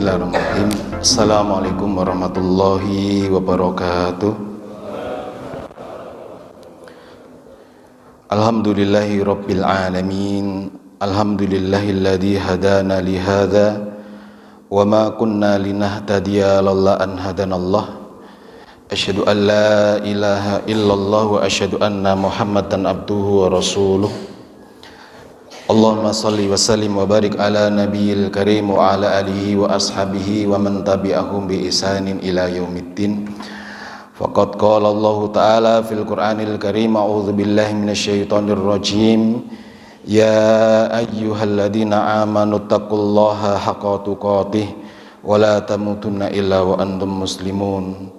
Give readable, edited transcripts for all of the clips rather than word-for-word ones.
Bismillahirrahmanirrahim. Assalamualaikum warahmatullahi wabarakatuh. Alhamdulillahi rabbil alamin. Alhamdulillahilladzi hadana li hadza wa ma kunna linahtadiya laula an hadanallah. Asyhadu an la ilaha illallah wa asyhadu anna Muhammadan abduhu wa rasuluh. Allahumma salli wa sallim wa barik ala nabiyil karim wa ala alihi wa ashabihi wa man tabi'ahum bi ihsanin ila yaumiddin. Faqad qala Allah ta'ala fil Qur'anil Karim, a'udzu billahi minasyaitonir rajim. Ya ayyuhalladzina amanu taqullaha haqqa tuqatih wa la tamutunna illa wa antum muslimun.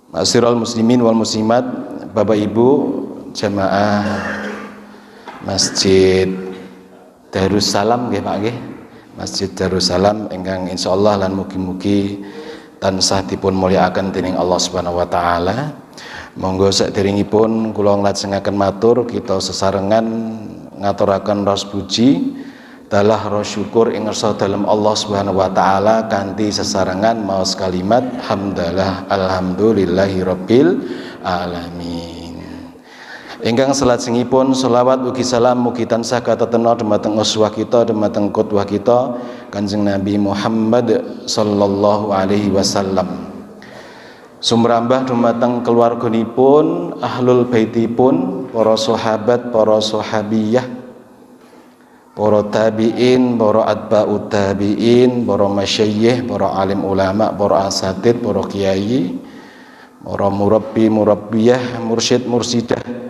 Ma'asyiral muslimin wal muslimat, Bapak Ibu jamaah Masjid Darussalam nggih Pak nggih. Masjid Darussalam ingkang insyaallah lan mugi-mugi tansah dipun mulyakaken dening Allah Subhanahu wa taala. Monggo saderengipun kula nglajengaken matur kita sesarengan ngaturaken ras puji dalah ras syukur ing ngarsa dalem Allah Subhanahu wa taala kanthi sesarengan maos kalimat hamdalah alhamdulillahi rabbil alamin. Ingkang salajengipun selawat ugi salam mugi tansah katetena dumateng uswah kita, dumateng qudwah kita Kanjeng Nabi Muhammad sallallahu alaihi wasallam. Sumrambah dumateng keluarganipun, ahlul baitipun, para sahabat, para sahabiyah, para tabi'in, para atba'ut tabi'in, para masyayikh, para alim ulama, para asatid, para kiai, para murabbi, murabbiyah, mursyid, mursidah,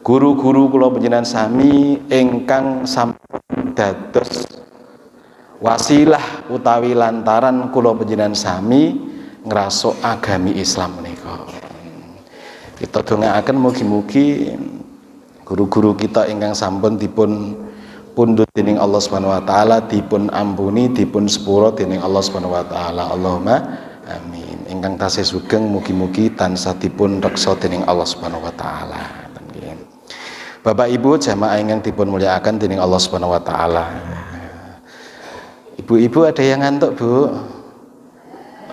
guru-guru kula panjenengan sami ingkang sampun dados wasilah utawi lantaran kula panjenengan sami ngrasuk agami Islam menika. Kita dongaaken mugi-mugi guru-guru kita ingkang sampun dipun pundhut dening Allah Subhanahu wa taala, dipun ampuni, dipun sepura dening Allah Subhanahu wa taala. Allahumma amin. Ingkang tasih sugeng mugi-mugi tansah dipun reksa dening Allah Subhanahu wa taala. Bapak Ibu jamaah ingkang dipun mulyakaken dening Allah Subhanahu wa taala. Ibu-ibu ada yang ngantuk, Bu?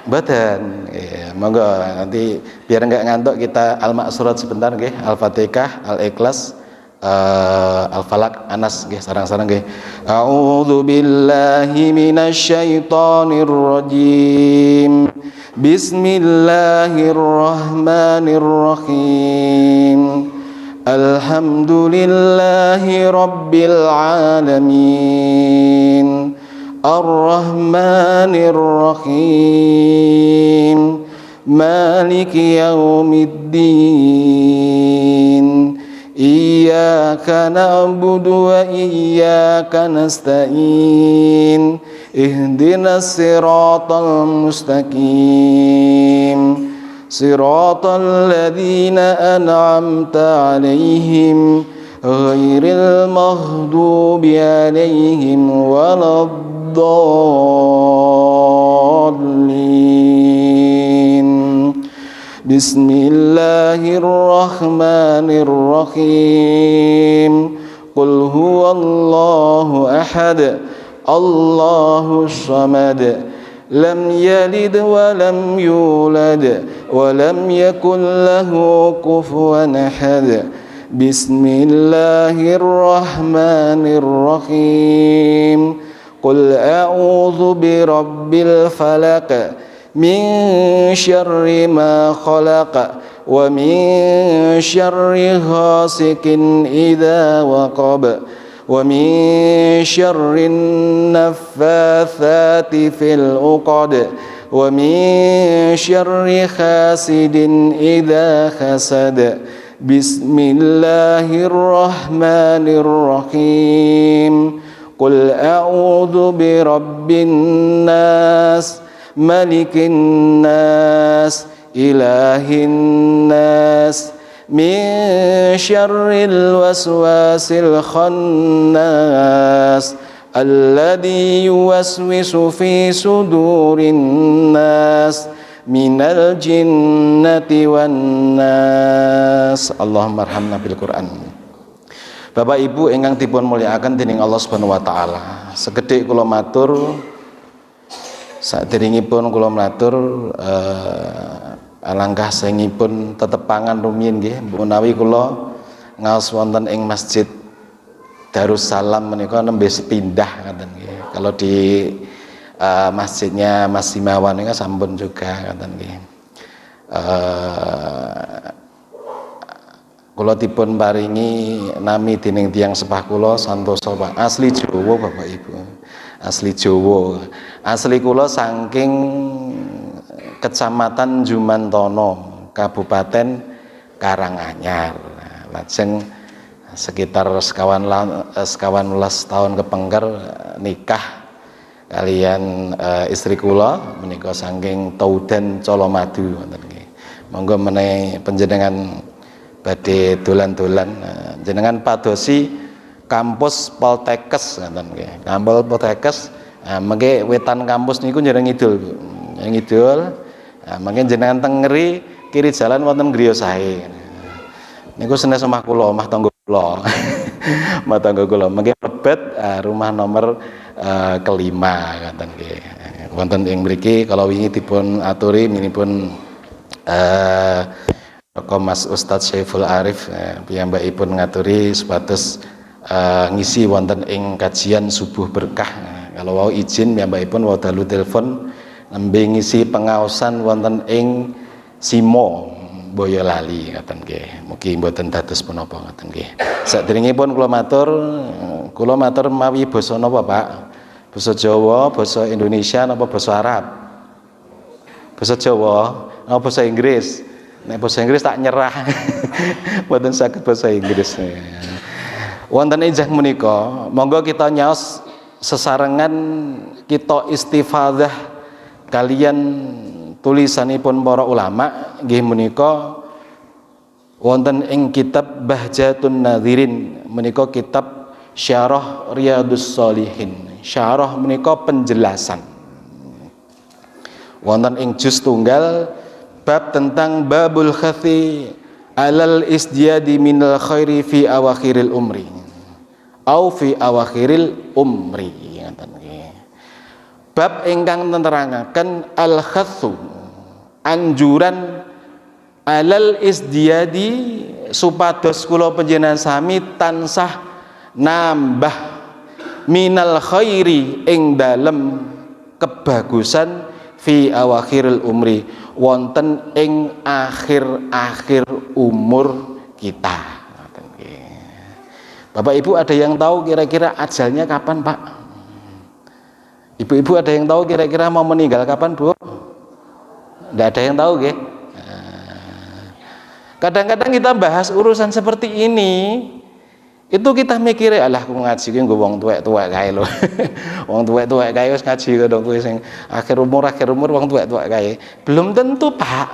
Mboten. Ya, monggo nanti biar enggak ngantuk kita al-ma'surat sebentar nggih, Al-Fatihah, Al-Ikhlas, Al-Falaq, Anas nggih sareng-sareng nggih. A'udzu billahi minasyaitonir rajim. Bismillahirrahmanirrahim. Alhamdulillahi rabbil alamin. Ar-Rahmanir Rahim. Maliki yaumiddin. Iyyaka na'budu wa iyyaka nasta'in. Ihdinas siratal mustaqim. Siratal ladzina an'amta 'alaihim ghairil maghdubi 'alaihim waladdallin. Bismillahirrahmanirrahim. Qul huwallahu ahad, Allahus samad. Lam yalid wa lam yulad wa lam yakul lahu kufuwan ahad. Bismillahirrahmanirrahim. Qul a'udzu birabbil falaq min syarri ma khalaq wa min syarri ghasikin idza waqab wa min syarrin naffatsati fil 'uqad wa min syarri hasidin idza hasad. Bismillahirrahmanirrahim. Qul a'udzu birabbin nas, malikin nas, ilahin nas, min syarril waswasil khannas, alladzi yuwaswisu fi sudurin nas, minal jinnati wan nas. Allahumma arhamna bil Qur'an. Bapak Ibu ingkang dipun mulyakaken dening Allah Subhanahu wa taala, sekedhik kula matur Saderengipun kula matur alangkah sengipun tetepangan rumiyin nggih menawi kula ngaos wonten ing Masjid Darussalam menika nembe sepindah ngoten nggih. Kalau di masjidnya Mas Simawan niku sampun juga ngoten nggih. Kula dipun paringi nami dening tiyang sepah kula santosa Pak. Asli Jawa Bapak Ibu. Asli Jawa. Asli kula saking Kecamatan Jumantono, Kabupaten Karanganyar. Lajeng sekitar sekawan welas tahun kepengker nikah kalian istri kula menika saking Taudan Colomadu ngoten nggih. Monggo menawi panjenengan badhe dolan-dolan jenengan padosi kampus Poltekkes ngoten nggih. Kampus Poltekkes mengke wetan kampus niku nyereng ngidul. Ngidul mengke jenengan teng ngeri kiri jalan wonten griya sae. Niku senes omah kula, omah tangga kula. Omah tangga kula mengke lebet rumah nomor kelima ngoten nggih. Wonten ing mriki kala wingi dipun aturi minipun Mas Ustadz Syaiful Arif piyambakipun ngaturi supados ngisi wonten ing kajian subuh berkah. Kalau wau izin piyambakipun wau dalu telepon nembe ngisi pengaosan wonten ing Simo Boyolali ngoten nggih. Mugi mboten dados punapa ngoten nggih. Saderengipun kula matur mawi basa napa Pak? Basa Jawa, basa Indonesia napa basa Arab? Basa Jawa, napa basa Inggris? Nek basa Inggris tak nyerah. Mboten saged basa Inggris. Wonten ijah menika, monggo kita nyaos sesarengan kita istifadah kalian tulisanipun para ulama nggih menika wonten ing kitab Bahjatun Nadhirin menika kitab Syarah Riyadhus Shalihin. Syarah menika penjelasan. Wonten ing juz tunggal bab tentang babul khathi alal isdiyadi minal khairi fi awakhiril umri au fi awakhiril umri ngoten nggih. Bab ingkang neterangaken al khathu anjuran alal isdiyadi supados kula panjenengan sami tansah nambah minal khairi ing dalem kebagusan fi awakhiril umri wonten ing akhir-akhir umur kita. Bapak Ibu ada yang tahu kira-kira ajalnya kapan Pak? Ibu-ibu ada yang tahu kira-kira mau meninggal kapan Bu? Tidak ada yang tahu nggih. Kadang-kadang kita bahas urusan seperti ini itu kita mikir alah aku ngaji ki nggo wong tuwek-tuwek kae lho. Wong tuwek-tuwek kae wis ngaji kok kuwi sing akhir umur wong tuwek-tuwek kae. Belum tentu, Pak.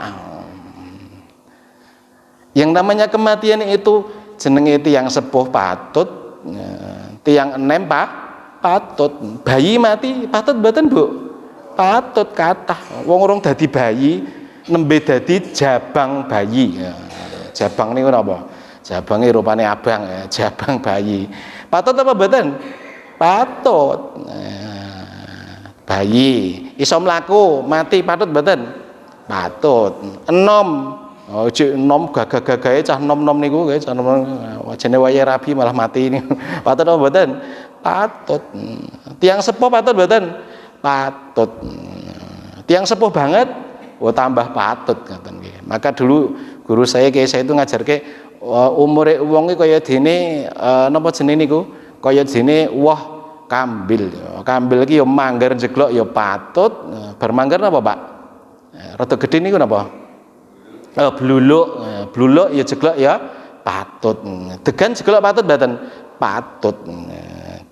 Yang namanya kematian itu jenenge tiyang sepuh patut, tiyang enem patut. Bayi mati patut mboten, Bu? Patut kathah. Wong urung dadi bayi nembe dadi jabang bayi. Jabang niku napa? Jabange rupane abang ya, jabang bayi. Patut apa mboten? Patut. Bayi iso mlaku, mati patut mboten? Patut. Enom. Oh, cek enom gagah-gagahe cah enom-enom niku nggih, cah enom wajane waya rabi malah mati niku. Patut apa mboten? Patut. Tiang sepuh patut mboten? Patut. Tiang sepuh banget, oh tambah patut ngoten nggih. Maka dulu guru saya Kiai saya itu ngajarke umure wong iki kaya dene napa jenenge niku? Kaya dene woh kambil. Kambil iki ya manggar jeglok ya patut. Bar manggar napa, Pak? Rada gedhe niku napa? Bluluk. Bluluk ya jeglok ya patut. Degan jeglok patut mboten? Patut.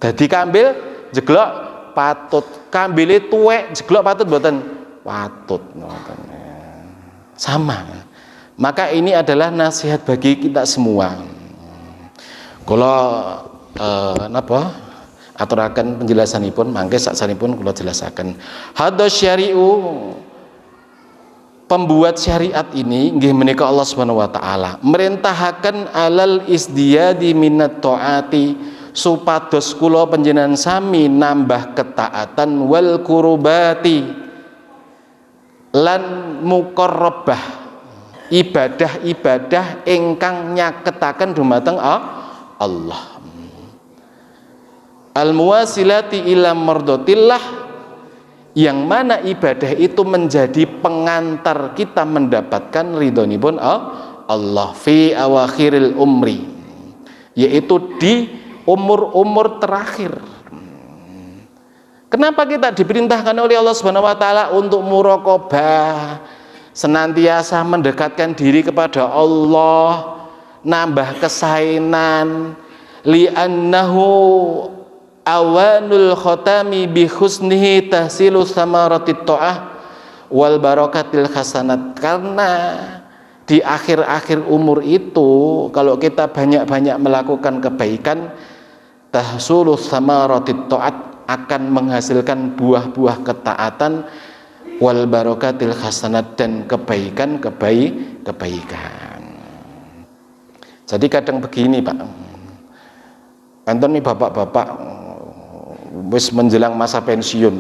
Dadi kambil jeglok patut. Kambile tuwek jeglok patut mboten? Patut. Sama. Maka ini adalah nasihat bagi kita semua. Kula napa aturaken penjelasanipun mangke saksanipun kula jelasaken. Hadza syari'u pembuat syariat ini nggih menika Allah Subhanahu wa taala merintahaken alal isdiyadi minat taati supados kula panjenengan sami nambah ketaatan wal qurbati lan muqarrabah, ibadah-ibadah ingkang nyaketaken dumateng Allah. Al-muwasilati ila mardotillah, yang mana ibadah itu menjadi pengantar kita mendapatkan ridhonipun Allah fi awakhiril umri, yaitu di umur-umur terakhir. Kenapa kita diperintahkan oleh Allah Subhanahu wa taala untuk muraqabah, senantiasa mendekatkan diri kepada Allah, nambah kesainan, li'annahu awanul khotami bi husnihi tahsilu samaratit ta'ah wal barakatil hasanat. Karena di akhir-akhir umur itu kalau kita banyak-banyak melakukan kebaikan, tahsulu samaratit ta'at, akan menghasilkan buah-buah ketaatan, wal barakatil hasanat, dan kebaikan. Jadi kadang begini Pak, enten nih bapak-bapak wis menjelang masa pensiun.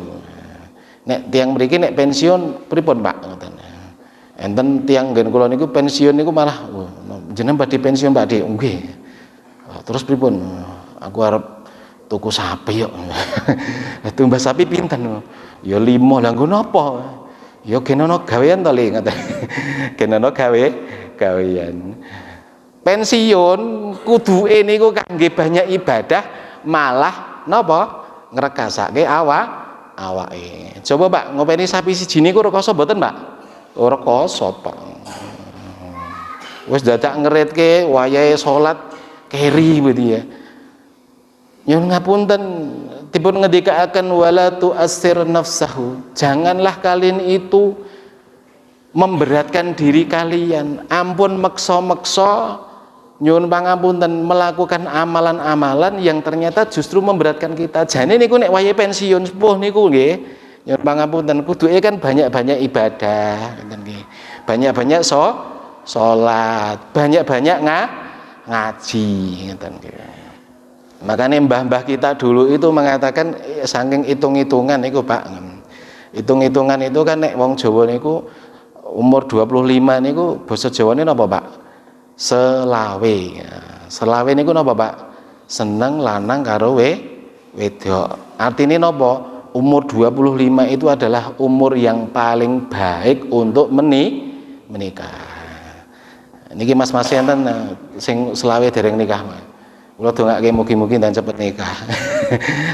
Nek tiang mriki nek pensiun pripun Pak ngoten. Enten tiang nggen kula niku pensiun niku malah jenengan badhe pensiun Pak Dik. Nggih. Terus pripun? Aku arep tuku sapi yo. Tumbas sapi pinten? Ya 5. Lah nggo napa? Ya genono gawean to Le ngoten. Genono gawean. Pensiun kuduke niku kangge banyak ibadah, malah napa? Ngregasake awake. Coba Pak, ngopeni sapi siji niku rekoso mboten, Pak? Ora rekoso, Pak. Wis dadak ngeritke wayahe salat keri begitu ya. Nyuwun ngapunten, dipun ngendikaaken wala tu'assir nafsahu. Janganlah kalian itu memberatkan diri kalian. Ampun meksa-meksa nyuwun pangapunten melakukan amalan-amalan yang ternyata justru memberatkan kita. Jane niku nek wayahe pensiun sepuh niku nggih, nyuwun pangapunten kuduke kan banyak-banyak ibadah ngoten nggih. Banyak-banyak salat, banyak-banyak ngaji ngoten nggih. Makanya mbah-mbah kita dulu itu mengatakan saking hitung-hitungan niku Pak. Hitung-hitungan itu kan nek wong Jawa niku umur 25 niku basa Jawane napa Pak? Selawe. Selawe niku napa Pak? Seneng lanang karo wedok. Artine napa? Umur 25 itu adalah umur yang paling baik untuk menikah. Niki mas-mas enten sing selawe dereng nikah, Mas. Kula dongake mugi-mugi dan cepet nikah.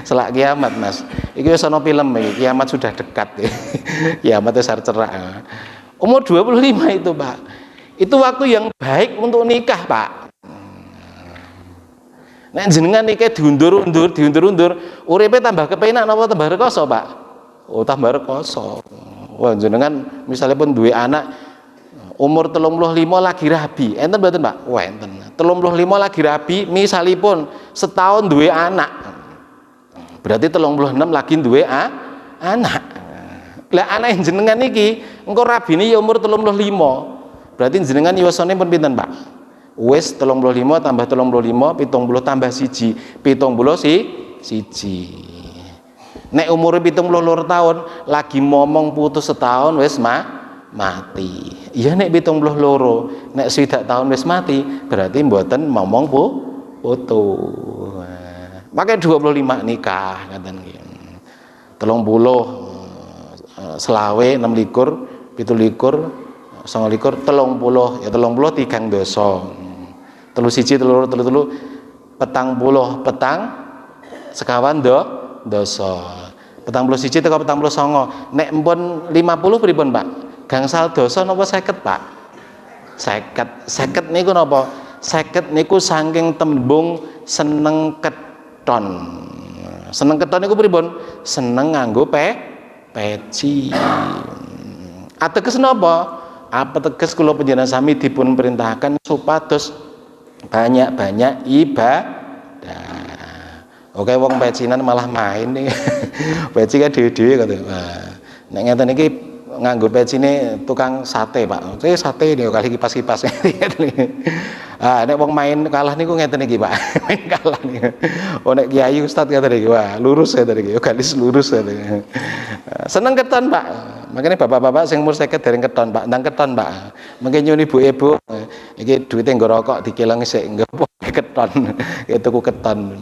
Selak kiamat, Mas. Iki wis ana film iki, kiamat sudah dekat. Kiamat wis arep cerak. Umur 25 itu, Pak. Itu waktu yang baik untuk nikah, Pak. Nek jenengan nikah diundur-undur, uripe tambah kepenak napa tambah rekoso, Pak? Oh, tambah rekoso. Wah, jenengan misalnya pun duwe anak umur 35 lagi rabi, enten mboten Pak? Wah enten. 35 lagi rabi, misalipun setahun duwe anak, berarti 36 lagi duwe anak. Lah anak jenengan iki engko rabine ya umur 35. Berarti jenengan yosone pun pinten Pak? Wis 35 tambah 35, 70 tambah 1, 70 siji. Nek umure 72 tahun lagi momong putus setahun wis mati. Iya nek 72, nek 6 tahun wis mati, berarti mboten momong putus. Makanya 25 nikah ngaten nggih. 30 selawe 26, 27, 29, 30 ya 30 tigang dosa. 31, 33, petang sekawan dosa. 41 teko 49. Nek empun 50 pripun Pak? Gangsal dosa napa 50 Pak? 50 niku napa? 50 niku saking tembung seneng keton. Seneng keton niku pripun? Seneng nganggo peci. Ateges napa? Ateges kula panjenengan sami dipun perintahkan supados banyak-banyak ibadah. Oke wong pecinan malah main nih. Peci kan dhewe-dhewe kate. Nek ngeten iki nganggo pecine tukang sate Pak. Sate niku kali kipas-kipas. Nek wong main kalah niku ngeten iki Pak. Main kalah niku. Oh nek kiai ustaz ngeten iki wah lurus ngeten iki. Galis lurus ngeten. Seneng keton Pak. Makanya bapak-bapak sing umur 50 dereng keton, Pak. Ndang keton, Pak. Mungkin nyuwun ibu-ibu iki duwite nggo rokok dikilangi sik nggo keton. Tuku keton.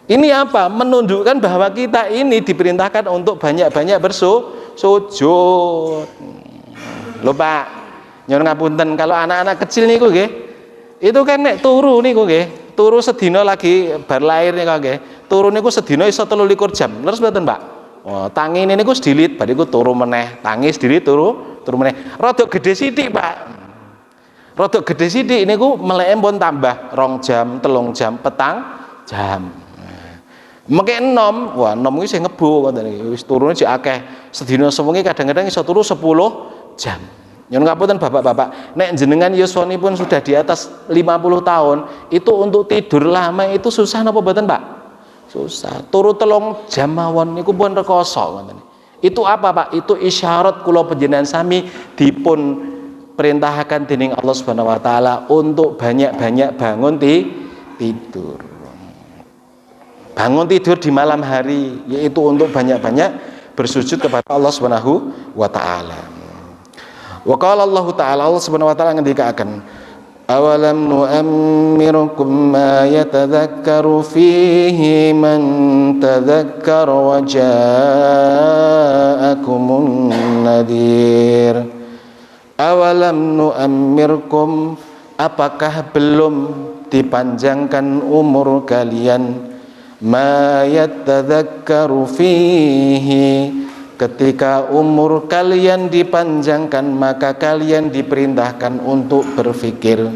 Ini apa? Menunjukkan bahwa kita ini diperintahkan untuk banyak-banyak bersujud. Lho Pak, nyuwun ngapunten kalau anak-anak kecil niku nggih, itu kan nek turu niku nggih, turu sedina lagi bar lair niku nggih. Turu niku sedina iso 23 jam. Leres mboten, Pak? Oh, tangine niku sedilit, bar iku turu meneh. Tangi sedilit turu meneh. Rada gedhe sithik, Pak. Rada gedhe sithik niku meleke pun tambah 2 jam, 3 jam, petang jam. Mengke enom, wah enom kuwi sing ngebu ngoten iki. Wis turune sik akeh. Sedina sewengi kadang-kadang iso turu 10 jam. Nyuwun ngapunten Bapak-bapak, nek jenengan yuswanipun sudah di atas 50 tahun, itu untuk tidur lama itu susah napa mboten, Pak? Susah. Turu 3 jam mawon niku pun rekoso ngoten. Itu apa, Pak? Itu isyarat kula panjenengan sami dipun perintahkan dening Allah Subhanahu wa taala untuk banyak-banyak bangun tidur. Bangun tidur di malam hari, yaitu untuk banyak-banyak bersujud kepada Allah Subhanahu wa taala. Wa qala Allah taala, Allah Subhanahu wa taala ngendikaken, awalam nu'ammirukum ma yatadzakkaru fihi man tadzakkara wa ja'akumun nadhir. Awalam nu'ammirkum, apakah belum dipanjangkan umur kalian, ma yatadzakkaru fihi, ketika umur kalian dipanjangkan maka kalian diperintahkan untuk berfikir.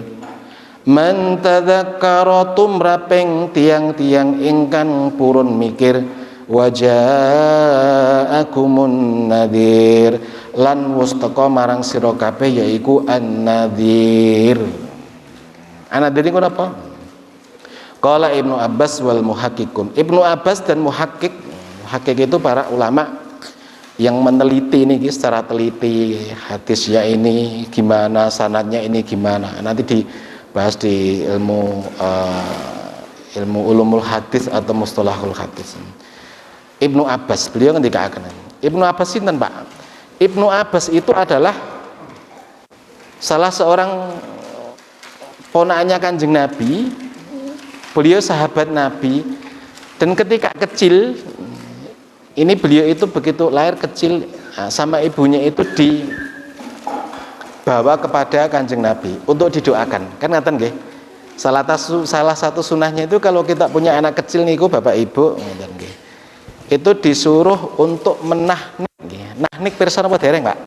Man tadzakkara tumraping tiang-tiang ingkang purun mikir, wa ja'akumun nadhir, lan wus teka marang sira kabeh yaiku an-nadhir. An-nadhir niku napa? Qala Ibnu Abbas wal muhakkikun. Ibnu Abbas dan muhakkik itu para ulama yang meneliti ini secara teliti hadisnya ini gimana, sanadnya ini gimana. Nanti dibahas di ilmu ulumul hadis atau mustalahul hadis. Ibnu Abbas, beliau ngendikaken. Ibnu Abbas sinten, Pak? Ibnu Abbas itu adalah salah seorang ponakannya Kanjeng Nabi. Beliau sahabat Nabi, dan ketika kecil ini beliau itu begitu lahir kecil sama ibunya itu dibawa kepada Kanjeng Nabi untuk didoakan. Kan ngaten nggih. Salah satu sunahnya itu kalau kita punya anak kecil niku Bapak Ibu ngaten nggih. Itu disuruh untuk menahnik nggih. Nahnik pirsa napa dereng, Pak?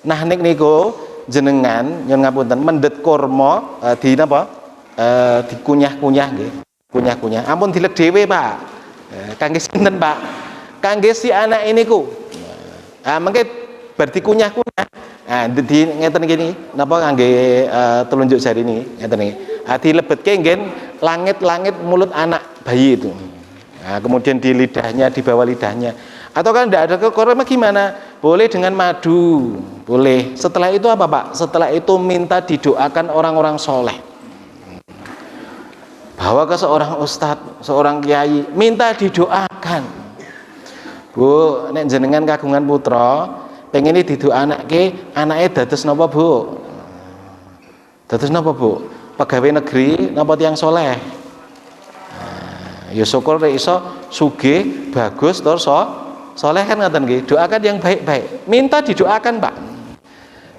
Nahnik niku jenengan nyuwun ngapunten mendet kurma di napa? Dikunyah-kunyah nggih. Kunyah-kunyah, ampun dilek dhewe, Pak. Kangge sinten, Pak? Kangge si anak ini ku. Mengke bar dikunyah-kunyah. Di ngeten gini, napa kangge telunjuk jari ini, ngeten iki. Dilebetke nggen langit-langit mulut anak bayi itu. Kemudian di lidahnya, di bawah lidahnya. Atau kan tidak ada korma gimana? Boleh dengan madu, boleh. Setelah itu apa, Pak? Setelah itu minta didoakan orang-orang soleh. Bawa ke seorang ustadz, seorang kiai, minta didoakan. Bu, nek jenengan kagungan putra, pengen ini didoakanke anaknya dados napa, Bu? Dados napa, Bu? Pegawai negeri napa tiyang soleh? Ya syukur nek iso sugih, bagus tur soleh kan ngaten nggih. Doakan yang baik-baik. Minta didoakan, Pak.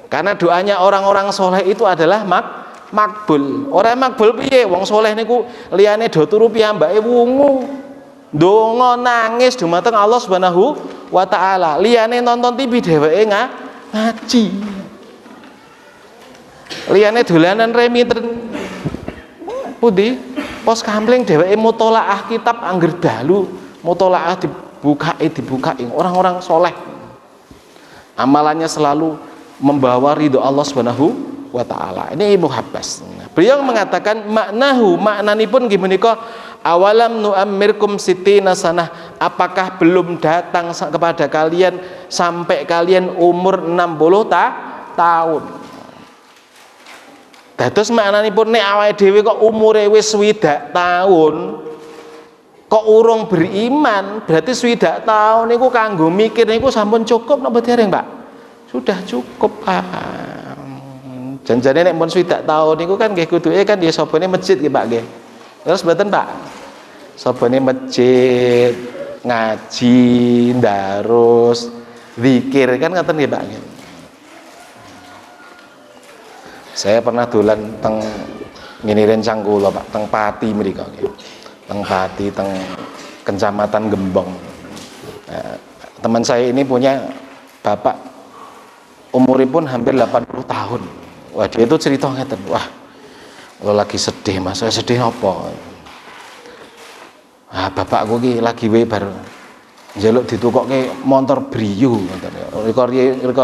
Karena doanya orang-orang soleh itu adalah makbul. Ora makbul piye? Wong soleh niku liyane do turu piyambake wungu. Ndonga nangis dumateng Allah Subhanahu wa taala. Liyane nonton TV dheweke ngaji. Liyane dolanan remitren. Pundi? Pos kampling dheweke mutolaah kitab angger dalu, mutolaah dibukai orang-orang soleh. Amalannya selalu membawa ridho Allah Subhanahu wa ta'ala. Ini Ibnu Abbas. Beliau mengatakan maknanipun gimana? Awalam nu'ammirkum sitina sanah, apakah belum datang kepada kalian sampai kalian umur 60 tahun. Dados maknanipun nek awake dhewe kok umure wis 60 tahun kok urung beriman, berarti 60 tahun niku kanggo mikir niku sampun cukup napa dereng, Pak? Sudah cukup, Pak. Janjane nek mun 60 tahun niku kan nggih kuduke kan ya sabane masjid nggih Pak nggih. Terus mboten Pak. Sabane masjid, ngaji, ndarus, zikir kan ngoten nggih Pak nggih. Saya pernah dolan teng ngene rencang kula Pak, teng Pati mriko nggih. Teng Pati teng Kecamatan Gembong. Nah, teman saya ini punya bapak umuripun hampir 80 tahun. Wah, dia itu cerita ngeten, wah, kalau lagi sedih Mas, saya sedih apa? Ah, bapakku ki lagi wae bar njaluk ditukokke motor Brio ngoten ya.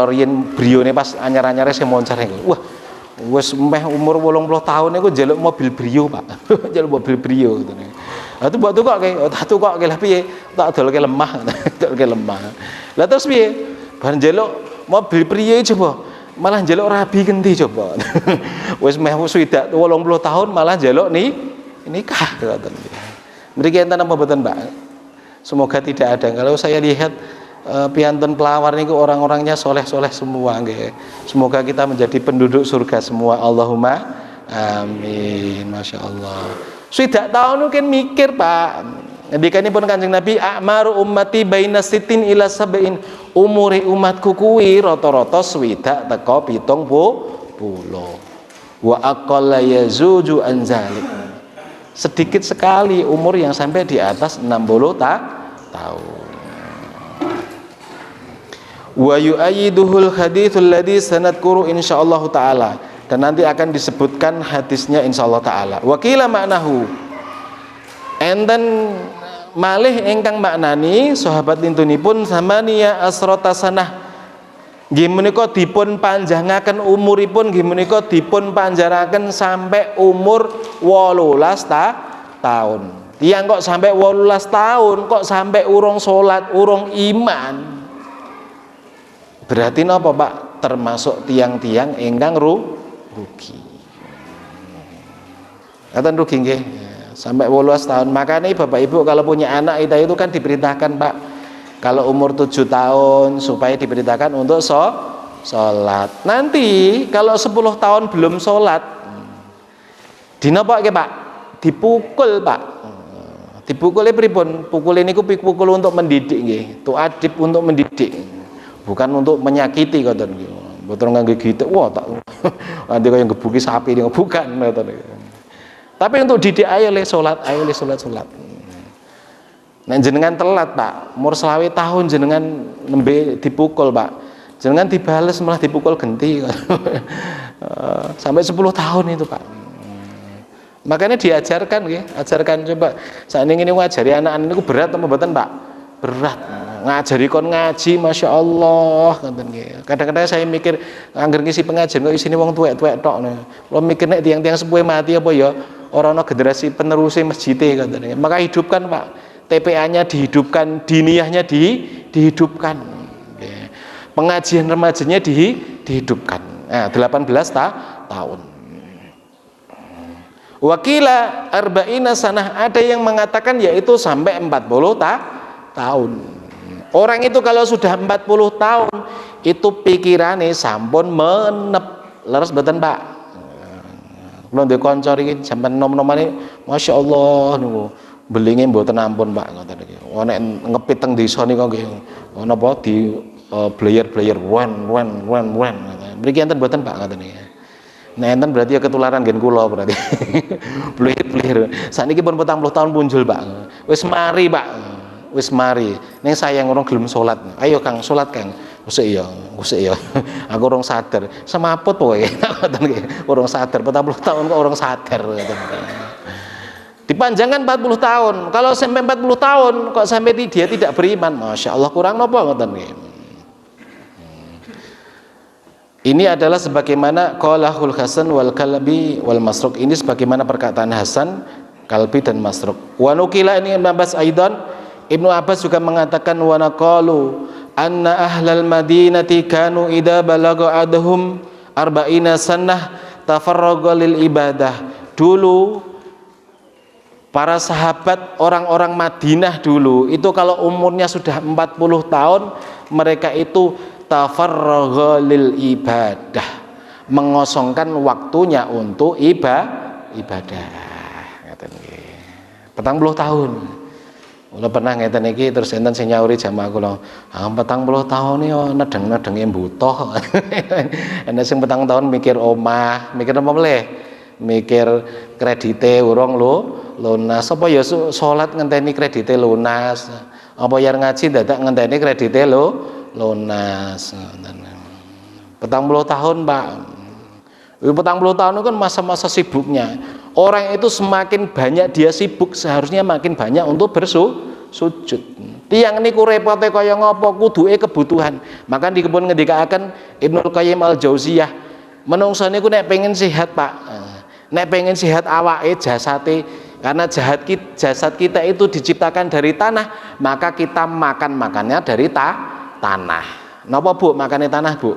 Riyen Brione pas anyar-anyare sing moncar niku. Wah, wis meh umur 80 tahun niku njaluk mobil Brio, Pak. Njaluk mobil Brio ngoten. Lah itu mbok tukokke, tak tukokke lah piye? Tak dolke lemah, dolke lemah. Lah terus piye? Bar njaluk mobil Brio coba malah njaluk rabi genti coba. Wis meh swidak 80 tahun malah njaluk nikah ngoten. Mriki enten apa mboten, Pak? Semoga tidak ada. Kalau saya lihat piantun pelawar niku orang-orangnya soleh-soleh semua nggih. Semoga kita menjadi penduduk surga semua. Allahumma amin. Masya Allah. Swidak tahun mungkin mikir, Pak. Ngendikanipun Kanjeng Nabi, a'maru ummati baina sitin ila sab'in. Umure umatku kuwi rata-rata swidak teka 70. Wa aqalla yazuju an zalik. Sedikit sekali umur yang sampai di atas 60 tahun. Wa yu'ayyiduhul haditsul ladzi sanadkuru insyaallah taala. Dan nanti akan disebutkan hadisnya insyaallah taala. Wa qila ma'nahu. Enten malih ingkang maknani sahabat lintunipun samania asrota sanah. Nggih menika dipun panjangaken umuripun, nggih menika dipun panjaraken sampai umur 18 tahun. Tiyang kok sampai 18 tahun kok sampai urung salat, urung iman. Berarti napa, Pak? Termasuk tiang-tiang ingkang rugi. Ngaten rugi nggih. Sampai 18 tahun. Makanya Bapak Ibu kalau punya anak itu kan diperintahkan, Pak, kalau umur 7 tahun supaya diperintahkan untuk sholat. Nanti kalau 10 tahun belum sholat, dinapa Pak? Dipukul, Pak. Dipukulnya pripun? Pukul ini pukul untuk mendidik nggih. Tu'adib untuk mendidik. Bukan untuk menyakiti ngoten nggih. Mboten ngangge gitu. Wah, tak nanti kaya ngebuki sapi niku bukan ngoten. Tapi untuk didik ayo le salat, salat. Nek jenengan telat, Pak, umur 20 tahun jenengan nembe dipukul, Pak. Jenengan dibales malah dipukul genti. Sampai 10 tahun itu, Pak. Makanya diajarkan nggih, ajarkan coba. Sakniki niku ngajari anak-anak niku berat apa mboten, Pak? Berat. Ngajari kon ngaji, Masya Allah ngoten nggih. Kadang-kadang saya mikir angger ngisi pengajian kok isine wong tuwek-tuwek tok. Kalau mikir nek tiang-tiang sepuhe mati apa ya ora ana generasi penerus masjid ngoten nggih. Maka hidupkan, Pak. TPA-nya dihidupkan, diniyahnya dihidupkan. Pengajian remajanya dihidupkan. Nah, 18 tahun. Wakila arba'ina sanah, ada yang mengatakan yaitu sampai 40 tahun. Orang itu kalau sudah 40 tahun itu pikirannya sampun menep. Leres mboten, Pak? Kula ndek kanca iki sampean nom-nomane Masya Allah niku. Belinge mboten ampun, Pak, ngoten iki. Nek ngepit teng desa nika nggih ana apa di blayer-blayer wen. Mriki enten mboten, Pak, ngoten iki. Nek enten berarti ya ketularan gen kula berarti. Blayer. Sakniki pun 40 tahun punjul, Pak. Wis mari, Pak. Wis mari. Ning sayang urung gelem salat. Ayo Kang, salat Kang. Gusik ya. Aku urung sadar. Semaput pokoke. Ngoten iki. Urung sadar 40 tahun kok urung sadar ngoten. Dipanjangkan 40 tahun. Kalau sampai 40 tahun kok sampai dia tidak beriman, Masya Allah kurang napa ngoten nggih. Ini adalah sebagaimana qalahul Hasan wal Kalbi wal Masruq. Ini sebagaimana perkataan Hasan, Kalbi dan Masruq. Wa nukila ini Ibnu Abbas aidan, Ibnu Abbas juga mengatakan wa naqalu anna ahlal madinati kanu idza balagha adhum arba'ina sanah tafarraga lil ibadah. Dulu para sahabat orang-orang Madinah dulu itu kalau umurnya sudah 40 tahun mereka itu tafarragha lil ibadah, mengosongkan waktunya untuk ibadah. Ngeten nggih. 40 tahun. Kula pernah ngeten iki terus enten sing nyauri jamaah kula, "Ah 40 tahun iki nedeng-nedenge mbutuh." Enek sing 40 tahun mikir omah, mikir apa meleh? Mikir kredite urung lunas. Apa ya salat ngenteni kredite lunas. Apa ya ngaji dadak ngenteni kredite lunas. 40 tahun, Pak. 40 tahun itu kan masa-masa sibuknya. Orang itu semakin banyak dia sibuk, seharusnya makin banyak untuk bersujud. Tiang niku repote kaya ngopo, kuduke kebutuhan. Maka dipun ngendikaken Ibnul Qayyim Al-Jauziyah, menungso niku nek pengen sehat, Pak. Nek pengen sehat awake, jasate, karena jasad kita itu diciptakan dari tanah, maka kita makannya dari tanah. Napa Bu makane tanah, Bu?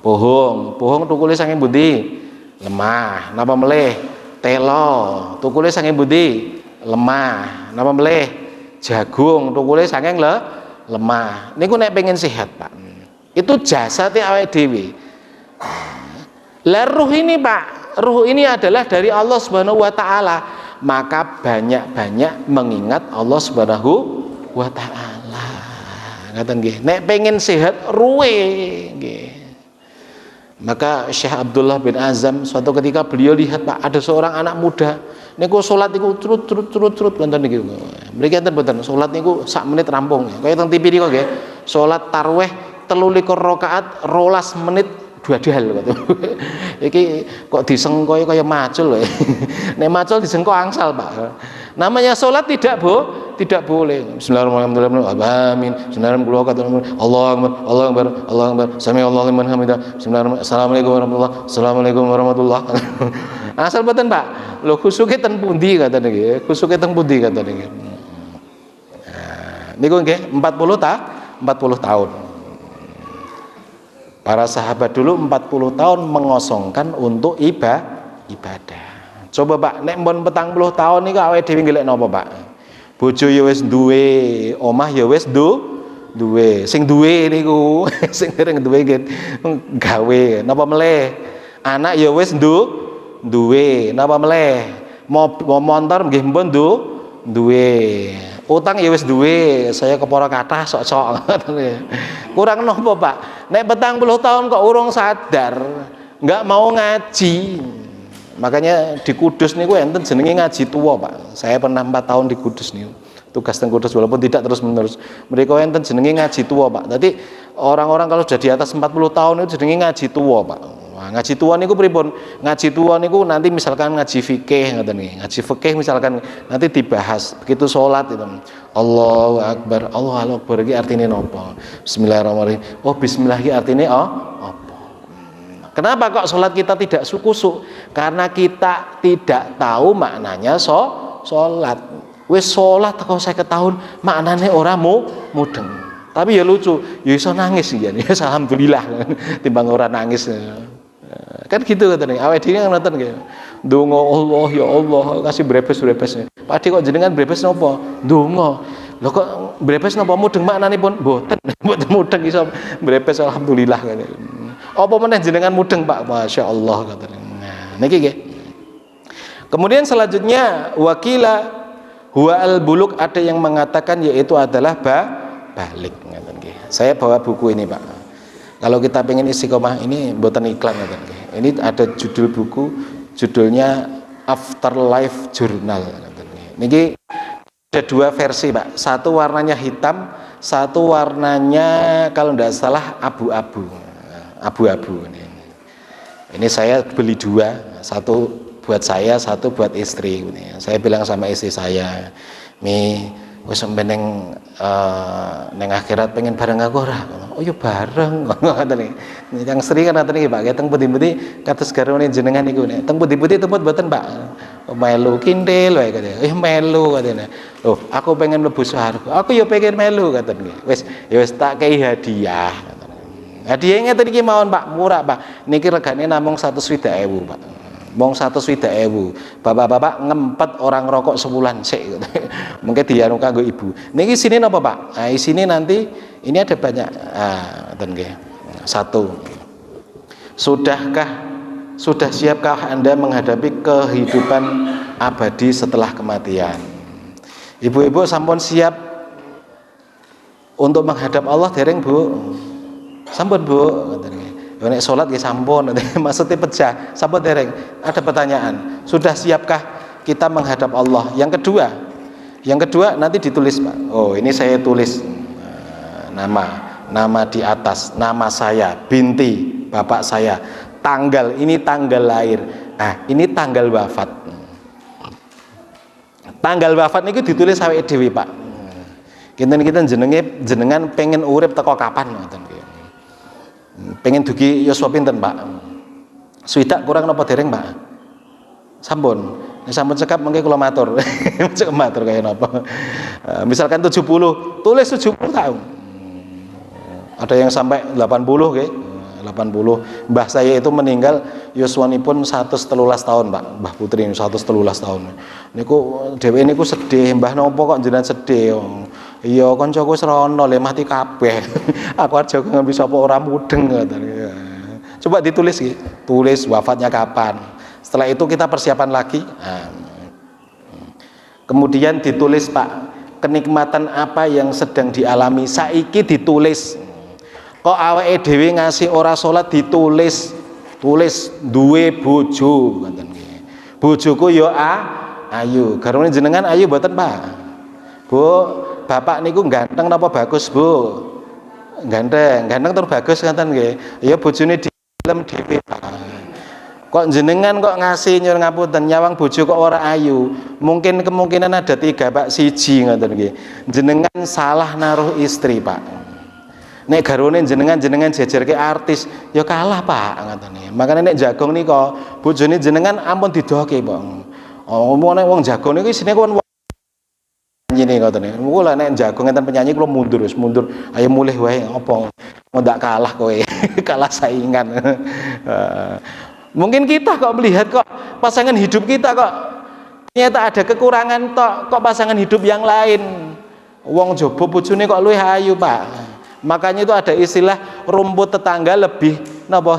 Pohong tukule saking pundi? Lemah. Napa meleh? Telo tukule saking pundi? Lemah. Napa meleh? Jagung tukule saking lemah. Niku nek pengen sehat, Pak. Itu jasate awake dhewe. Lah ruh ini, Pak, ruh ini adalah dari Allah Subhanahu wa taala. Maka banyak-banyak mengingat Allah Subhanahu wa taala. Ngaten nggih. Nek pengen sehat ruwe nggih. Maka Syekh Abdullah bin Azam suatu ketika beliau lihat, Pak, ada seorang anak muda niku salat niku trut wonten niki. Mriki enten mboten salat niku sak menit rampung. Kaya teng TV niku nggih. Salat tarawih 23 rakaat 12 menit dua-dal gitu. Iki kok disengko kaya macul lho. Nek macul disengko angsal, Pak. Namanya salat tidak boleh. Bismillahirrahmanirrahim. Amin. Bismillahirrahmanirrahim. Allahu Akbar. Sami Allahu liman hamidah. Bismillahirrahmanirrahim. Assalamualaikum warahmatullahi. Asal mboten, Pak. Lho khusuke ten pundi kata niki? Khusuke ten pundi kata niki? Nah, niku nggih 40 tahun. Para sahabat dulu 40 tahun mengosongkan untuk ibadah. Coba, Pak, nek mbon 40 tahun niku awake dhewe golek napa, Pak? Bojo ya wis duwe, omah ya wis duwe. Sing duwe niku, sing dereng duwe gawe. Napa meleh? Anak ya wis duwe. Napa meleh? Motor nggih mbon duwe. Utang ya wis duwe, saya kepara kathah sok-sok. Kurang napa, Pak? Nek 40 tahun kok urung sadar, enggak mau ngaji. Makanya di Kudus niku enten jenenge ngaji tua, Pak. Saya pernah 4 tahun di Kudus niku. Tugas teng Kudus walaupun tidak terus-menerus. Mereka enten jenenge ngaji tua, Pak. Jadi orang-orang kalau sudah di atas 40 tahun itu jenenge ngaji tua, Pak. Wah, ngaji tua niku pripun? Ngaji tua niku nanti misalkan ngaji fikih ngoten niki. Ngaji fikih misalkan nanti dibahas begitu salat itu. Allahu Akbar. Allahu Akbar iki artine napa? Bismillahirrahmanirrahim. Oh, bismillah iki artine apa? Kenapa kok sholat kita tidak kusuk? Karena kita tidak tahu maknanya sholat. Wis sholat kok saya ketahuan maknanya orang mudeng. Tapi ya lucu, ya iso nangis ya. Alhamdulillah timbang orang nangis. Kan gitu katanya. Awake dhewe ngoten nggih. Ndonga Allah ya Allah kasih brebes. Padhe kok jenengan brebes napa? Ndonga. Lho kok brebes napa mudeng maknanipun? Mboten mudeng iso brebes alhamdulillah kan. Apa meneh jenengan mudeng, Pak? Masya Allah katanya. Nah, niki nggih. Kemudian selanjutnya wakila huwa al-buluk, ada yang mengatakan yaitu adalah balik. Saya bawa buku ini, Pak. Kalau kita pengen istiqomah ini mboten iklan ngoten nggih. Ini ada judul buku, judulnya Afterlife Journal ngoten nggih. Niki ada 2 versi, Pak. Satu warnanya hitam, satu warnanya kalau tidak salah abu-abu ini. Ini saya beli 2, satu buat saya, satu buat istri. Saya bilang sama istri saya, Mi, wis meneng neng akhirat pengen bareng aku ora? Oh ya bareng. Yang sering kan ngaten iki, Pak, teng pundi-pundi kados garwane jenengan niku. Teng pundi-pundi tempat mboten, Pak. Melu kintil wae katanya. Melu katanya. Loh, aku pengen mlebu swarga. Aku ya pengen melu katanya. Wis tak kei hadiah. Hadiahnya tadi iki mawon, Pak, murah, Pak. Niki regane namung 120.000, Pak. Mong 120.000. Bapak-bapak ngempet orang rokok sebulan sik. Mungkin dianu kanggo ibu. Niki sini napa, Pak? Nah, di sini nanti ini ada banyak. Ngoten nggih. Satu. Sudah siapkah Anda menghadapi kehidupan abadi setelah kematian? Ibu-ibu sampun siap untuk menghadap Allah dereng, Bu? Sampun, Bu. Nek salat nggih sampun, maksudnya pecah, sampun dereng. Ada pertanyaan, sudah siapkah kita menghadap Allah? Yang kedua nanti ditulis, Pak. Oh, ini saya tulis nama di atas, nama saya, binti bapak saya, tanggal, ini tanggal lahir. Nah, ini tanggal wafat. Tanggal wafat niku ditulis awake dhewe, Pak. Kita jenengan pengen urip teko kapan ngoten nggih. Pengen dugi yuswa pinten, Pak? Swidak kurang napa dereng, Pak? Sampun. Nek sampun cekap mengke kula matur. Cekap matur kaya napa. Misalkan 70, tulis 70 tahun. Ada yang sampai 80 nggih. 80. Mbah saya itu meninggal yuswanipun 113 tahun, Pak. Mbah Putri 113 tahun. Niku dhewe niku sedih, Mbah napa kok jenengan sedih? Iya, kancaku serono le mati kabeh. Aku aja ngambil sapa ora mudeng ngoten. Coba ditulis nggih. Tulis wafatnya kapan. Setelah itu kita persiapan lagi. Kemudian ditulis, Pak, kenikmatan apa yang sedang dialami saiki ditulis. Kok awake dhewe ngasih ora salat ditulis. Tulis duwe bojo ngoten nggih. Bojoku ya ayu. Garwane jenengan ayu mboten, Pak? Bu, bapak niku ganteng napa bagus, Bu? Ganteng tur bagus ngoten nggih. Ya bojone di film dhewe, Pak. Kok jenengan kok ngasih nyuwun ngapunten nyawang bojo kok ora ayu. Mungkin kemungkinan ada 3, Pak. Siji ngoten nggih. Jenengan salah naruh istri, Pak. Nek garwane jenengan jejerke artis ya kalah, Pak, ngoten nggih. Makane nek jagong nika bojone jenengan ampun didoke, Pak. Oh, nek wong jagong niku isine kon nyine ngoten nggih. Mula nek jagong enten penyanyi kula mundur. Ayo mulih wae apa ndak kalah kowe. Kalah saingan. Mungkin kita kok melihat kok pasangan hidup kita kok ternyata ada kekurangan kok pasangan hidup yang lain. Wong jaba bojone kok luwih ayu, Pak. Makanya itu ada istilah rumput tetangga lebih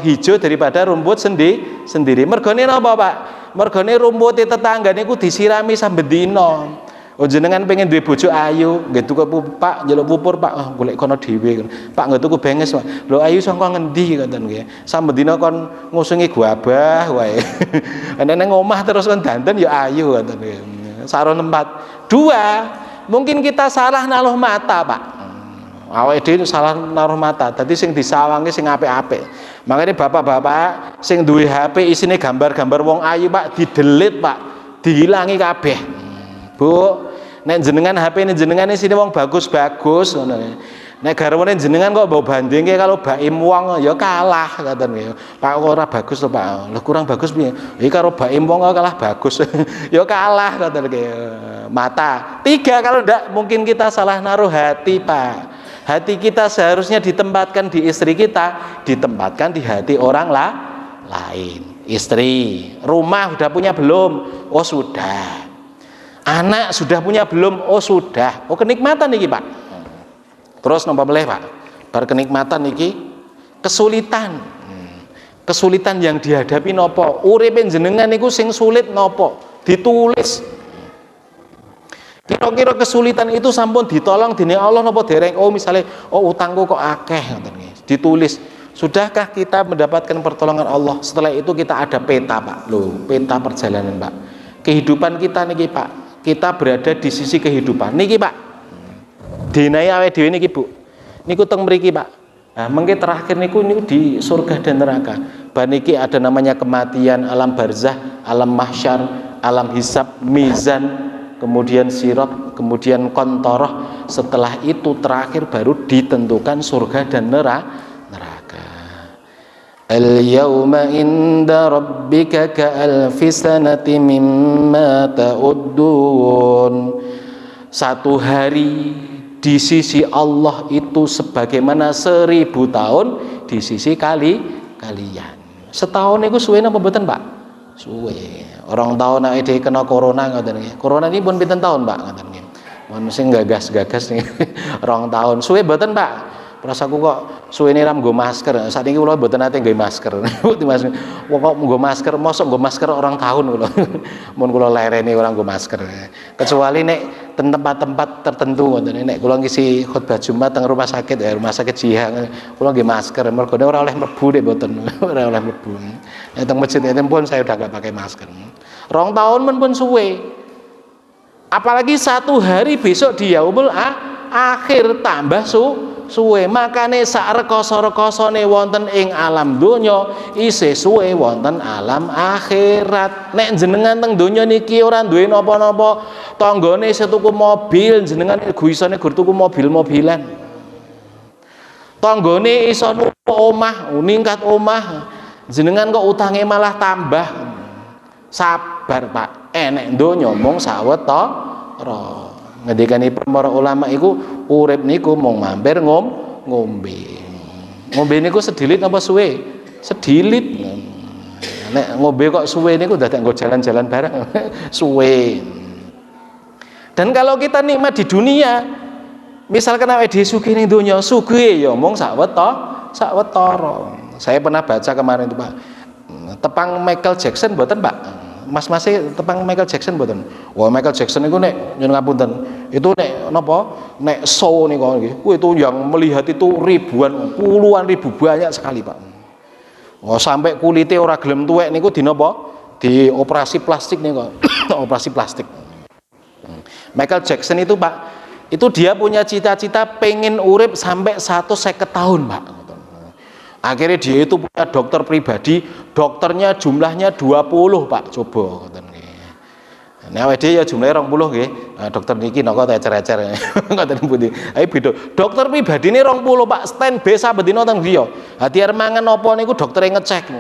hijau daripada rumput sendiri. Mergone napa, Pak? Mergone rumput tetangga niku disirami samben dina. Oh jenengan pengen duwe bojo ayu, nggih tuku Pak, njaluk pupur, Pak. Golek kono dhewe. Pak nggih tuku benges, Pak. Lho ayu saka ngendi ngoten nggih. Samben dina kon ngusungi guabah wae. Nek omah terus kon danten ya ayu ngoten nggih. Saron tempat. 2, mungkin kita salah naruh mata, Pak. Awake dhewe salah naruh mata. Dadi sing disawangi sing apik-apik. Makanya bapak-bapak sing duwe HP isine gambar-gambar wong ayu, Pak, didelit, Pak. Dihilangi kabeh. Bu, nek jenengan HP ini jenengan isine wong bagus-bagus ngono. Nek garwane jenengan kok mbok bandingke kalau baim wong ya kalah ngoten nggih. Pak ora bagus to, Pak. Lho kurang bagus piye? Iki karo baim wong kalah bagus. Ya kalah ngoten nggih. Mata. 3, kalau ndak mungkin kita salah naruh hati, Pak. Hati kita seharusnya ditempatkan di istri kita, ditempatkan di hati orang lain. Istri, rumah sudah punya belum? Oh sudah. Anak sudah punya belum? Oh sudah. Oh kenikmatan niki, Pak. Terus napa meleh, Pak? Bar kenikmatan niki kesulitan. Kesulitan yang dihadapi nopo? Uripe jenengan niku sing sulit nopo? Ditulis. Kira-kira kesulitan itu sampun ditolong dening Allah napa dereng? Oh misalnya, oh utangku kok akeh ngoten nggih. Ditulis. Sudahkah kita mendapatkan pertolongan Allah? Setelah itu kita ada peta, Pak. Loh, peta perjalanan, Pak. Kehidupan kita niki, Pak. Kita berada di sisi kehidupan. Niki, Pak. Dinai awake dhewe niki, Bu. Niku teng mriki, Pak. Nah, mengke terakhir niku di surga dan neraka. Bar niki ada namanya kematian, alam barzah, alam mahsyar, alam hisab, mizan, kemudian sirat, kemudian kontoroh. Setelah itu terakhir baru ditentukan surga dan neraka. Al-yawma inda rabbika ka'alfi sanati mimma ta'uddun. Satu hari di sisi Allah itu sebagaimana 1000 tahun di sisi kalian. Setahun itu suwe napa mboten, Pak? Suwe. Orang tahun nek dhewe kena corona ngoten nggih. Corona ini pun pinten tahun, Pak, ngoten nggih. Mun sing gagas-gagas nih 2 tahun. Suwe mboten, Pak? rasaku kok suwene ra nggo masker. Saat ini kula mboten nate nggawe masker. Wong kok nggo masker, mosok nggo masker orang tahun kula. Mun kula lereni ora nggo masker. Kecuali nek ten tempat-tempat tertentu ngoten. Nek kula ngisi khutbah Jumat teng rumah sakit Jiha, kula nggih masker. Mergo ora oleh mlebu nek mboten. Ora oleh mlebu. Nek teng masjid enten pun saya udah enggak pakai masker. 2 tahun pun suwe. Apalagi 1 hari besok di yaumul akhir tambah suwe. Makane sak rekoso-rekosone wonten ing alam donya isih suwe wonten alam akhirat. Nek jenengan teng donya niki ora duwe napa-napa, tanggane isih tuku mobil, jenengan guisane gur tuku mobil-mobilan. Tanggane iso nuku omah, ningkat omah, jenengan kok utange malah tambah. Sabar Pak, enek donya mung sawetara. Ngendikane para ulama iku urip niku mung mampir ngombe. Ngombe niku sedilit apa suwe? Sedilit. Nek ngombe kok suwe niku dadak nggo jalan-jalan bareng. Suwe. Dan kalau kita nikmat di dunia, misalkan awake dhewe sugih ning donya, sugih ya mung sawetara. Saya pernah baca kemarin itu Pak. Tepang Michael Jackson mboten Pak? Mas-mase tepang Michael Jackson mboten? Wah, Michael Jackson niku nek nyuwun ngapunten, itu nek napa? Nek show niku nggih. Itu yang melihat itu ribuan, puluhan ribu banyak sekali, Pak. Oh, sampai kulitnya ora gelem tuwek niku di napa? Di operasi plastik niku. Operasi plastik. Michael Jackson itu Pak, itu dia punya cita-cita pengen urip sampai 150 tahun, Pak. Akhirnya dia itu punya dokter pribadi, dokternya jumlahnya 20 Pak, coba ngoten nggih. Nek awake dhewe ya jumlahe 20 nggih. Dokter niki napa ecer-ecer. Ngoten pundi. Ayo beda. Dokter pribadine 20 Pak, standby saben dina teng griya. Hati arep mangan apa niku doktere ngecek.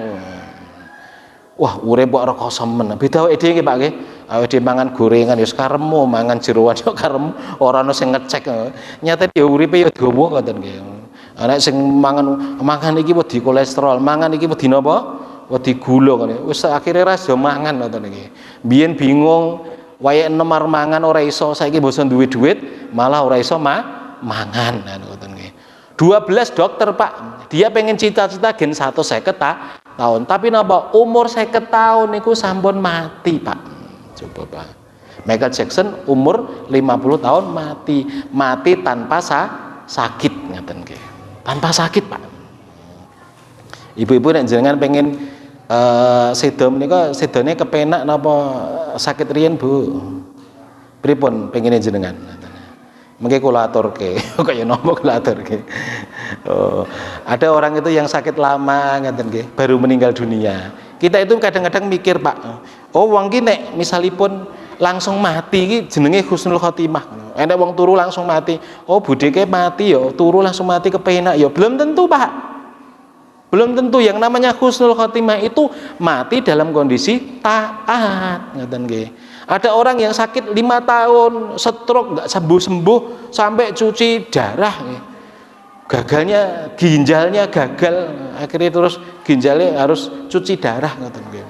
Wah, urip kok rekoso men. Beda awake dhewe nggih Pak nggih. Awake dhewe mangan gorengan ya karepmu, mangan jeroan ya karepmu, ora ono sing ngecek. Nyatane ya uripe ya dawa ngoten nggih. Anak sing mangan iki wedi kolesterol, mangan iki wedi napa? Wedi gula kan. Wis akhire ras yo mangan ngoten iki. Biyen bingung wayahe enem arep mangan ora iso, saiki bosan duwe duit malah ora iso mangan ngoten nggih. 12 dokter Pak, dia pengen cita-cita gen 150 tahun, tapi napa umur 50 tahun niku sampun mati Pak. Coba Pak. Michael Jackson umur 50 tahun mati tanpa sakit ngoten nggih. Tanpa sakit Pak. Ibu-ibu nek jenengan pengen sedo menika sedone kepenak napa sakit riyen Bu? Pripun pengine jenengan? Mengke kula aturke. Kaya napa kula aturke. Oh, ada orang itu yang sakit lama ngoten nggih, baru meninggal dunia. Kita itu kadang-kadang mikir Pak, oh wong ki nek misalipun langsung mati iki jenenge husnul khotimah. Enek wong turu langsung mati. Oh, budeke mati ya, turu langsung mati kepenak ya. Belum tentu, Pak. Belum tentu. Yang namanya husnul khotimah itu mati dalam kondisi taat, ngoten nggih. Ada orang yang sakit 5 tahun, stroke enggak sembuh-sembuh sampai cuci darah nggih. Gagalnya ginjalnya gagal, akhirnya terus ginjalnya harus cuci darah ngoten nggih.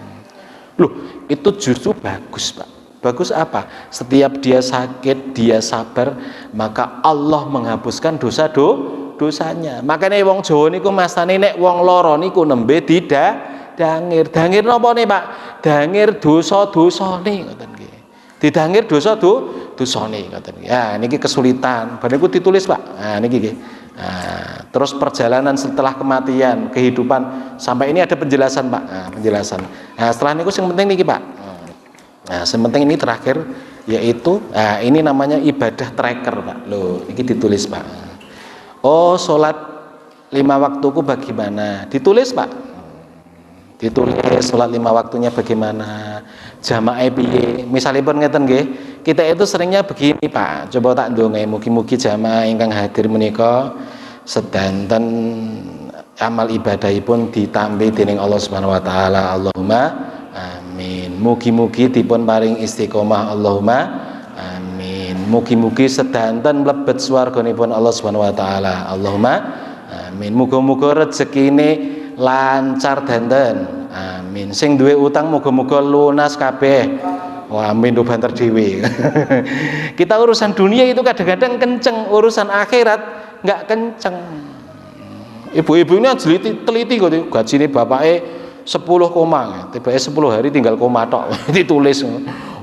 Loh, itu justru bagus, Pak. Bagus apa? Setiap dia sakit, dia sabar, maka Allah menghapuskan dosanya. Makanya wong Jawa niku mastane nek wong lara niku nembe didangir. Dangir napa nih, Pak? Dangir dosa-dosane ngoten nggih. Didangir dosane ngoten nggih. Ya, niki kesulitan. Bar niku ditulis, Pak. Nah, niki nggih. Nah, terus perjalanan setelah kematian, kehidupan, sampai ini ada penjelasan, Pak. Nah, penjelasan. Nah, setelah niku sing penting niki, Pak. Nah, sementing ini terakhir yaitu ini namanya ibadah tracker Pak. Loh, ini ditulis Pak. Oh, sholat 5 waktuku bagaimana? Ditulis Pak. Ditulis sholat 5 waktunya bagaimana? Jamaah piye? Misalipun ngeten nggih, kita itu seringnya begini Pak. Coba tak ndonga mugi-mugi jamaah ingkang hadir menika sedanten amal ibadahipun ditampi dening Allah Subhanahu wa taala. Allahumma amin. Mugi-mugi dipun paring istiqomah Allahumma amin. Mugi-mugi sedanten mlebet swarganipun Allah Subhanahu wa taala. Allahumma amin. Muga-muga rezekine lancar danten. Amin. Sing duwe utang muga-muga lunas kabeh. Wah, amin do banter dhewe. Kita urusan dunia itu kadang-kadang kenceng, urusan akhirat enggak kenceng. Ibu-ibu ini teliti kok gajine bapake 10 koma, tibake 10 hari tinggal koma tok.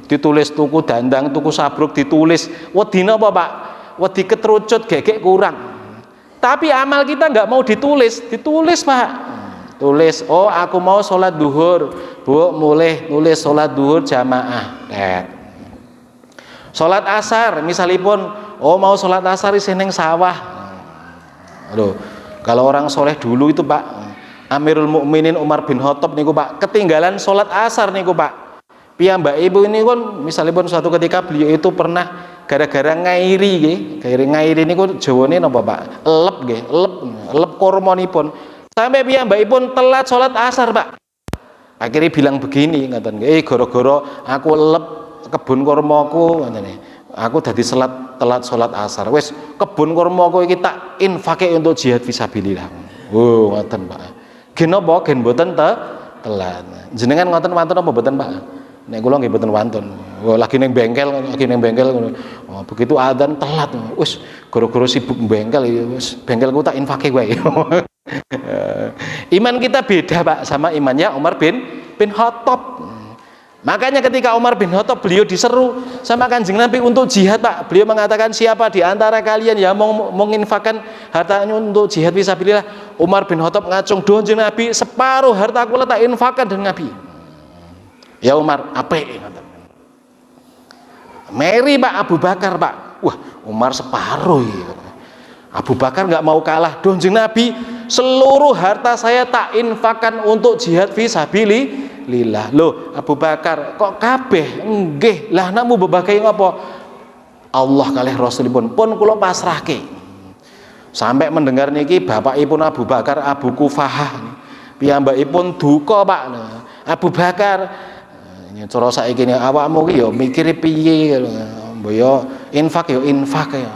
Ditulis tuku dandang, tuku sabruk ditulis. Wedine apa, Pak? Wedi ketrucut gegek kurang. Tapi amal kita nggak mau ditulis, Pak. Tulis, oh aku mau sholat duhur, Bu, mulai nulis sholat duhur jamaah. Sholat asar, misalipun, oh mau sholat asar di seneng sawah. Aduh, kalau orang soleh dulu itu Pak, Amirul Mukminin Umar bin Khattab niku Pak, ketinggalan sholat asar niku Pak. Piyambak ibu ini kan, misalipun suatu ketika beliau itu pernah gara-gara ngairi nggih, ngairi niku jawane napa Pak? Elep nggih, elep kormonipun. Sampai piyambakipun telat sholat asar Pak. Akhirnya bilang begini, ngaten, gara-gara aku elep kebun kurmaku, ngaten, aku dadi telat sholat asar. Wes kebun kurmaku iki tak infake untuk jihad fisabilillah. Oh, ngaten Pak. Gen apa? Gen mboten telat. Jenengan ngoten wonten apa mboten Pak? Nek kula nggih mboten wonten. Oh, lagi ning bengkel. Oh, begitu adzan telat. Wes gara-gara sibuk bengkel ya wis bengkelku tak infake wae. Iman kita beda Pak sama imannya Umar bin Khattab. Makanya ketika Umar bin Khattab beliau diseru sama Kanjeng Nabi untuk jihad Pak, beliau mengatakan siapa di antara kalian yang mau menginfakkan hartanya untuk jihad fisabilillah. Umar bin Khattab ngacung, "Kanjeng Nabi, separuh hartaku tak infakkan dan Nabi." Ya Umar, apik ngoten. Meri Pak Abu Bakar Pak. Wah, Umar separuh ya. Abu Bakar nggak mau kalah. Kanjeng Nabi, seluruh harta saya tak infakkan untuk jihad fisabilillah. Loh, Abu Bakar kok kabeh? Nggih, lah namu bebagai ngapa? Allah kalih Rasulipun pun kula pasrahke. Sampai mendengar niki bapakipun Abu Bakar, Abu Kufahah, piyambakipun duka Pak. Abu Bakar, cara saiki awakmu ki ya mikir piye? Mbok yo infak ya.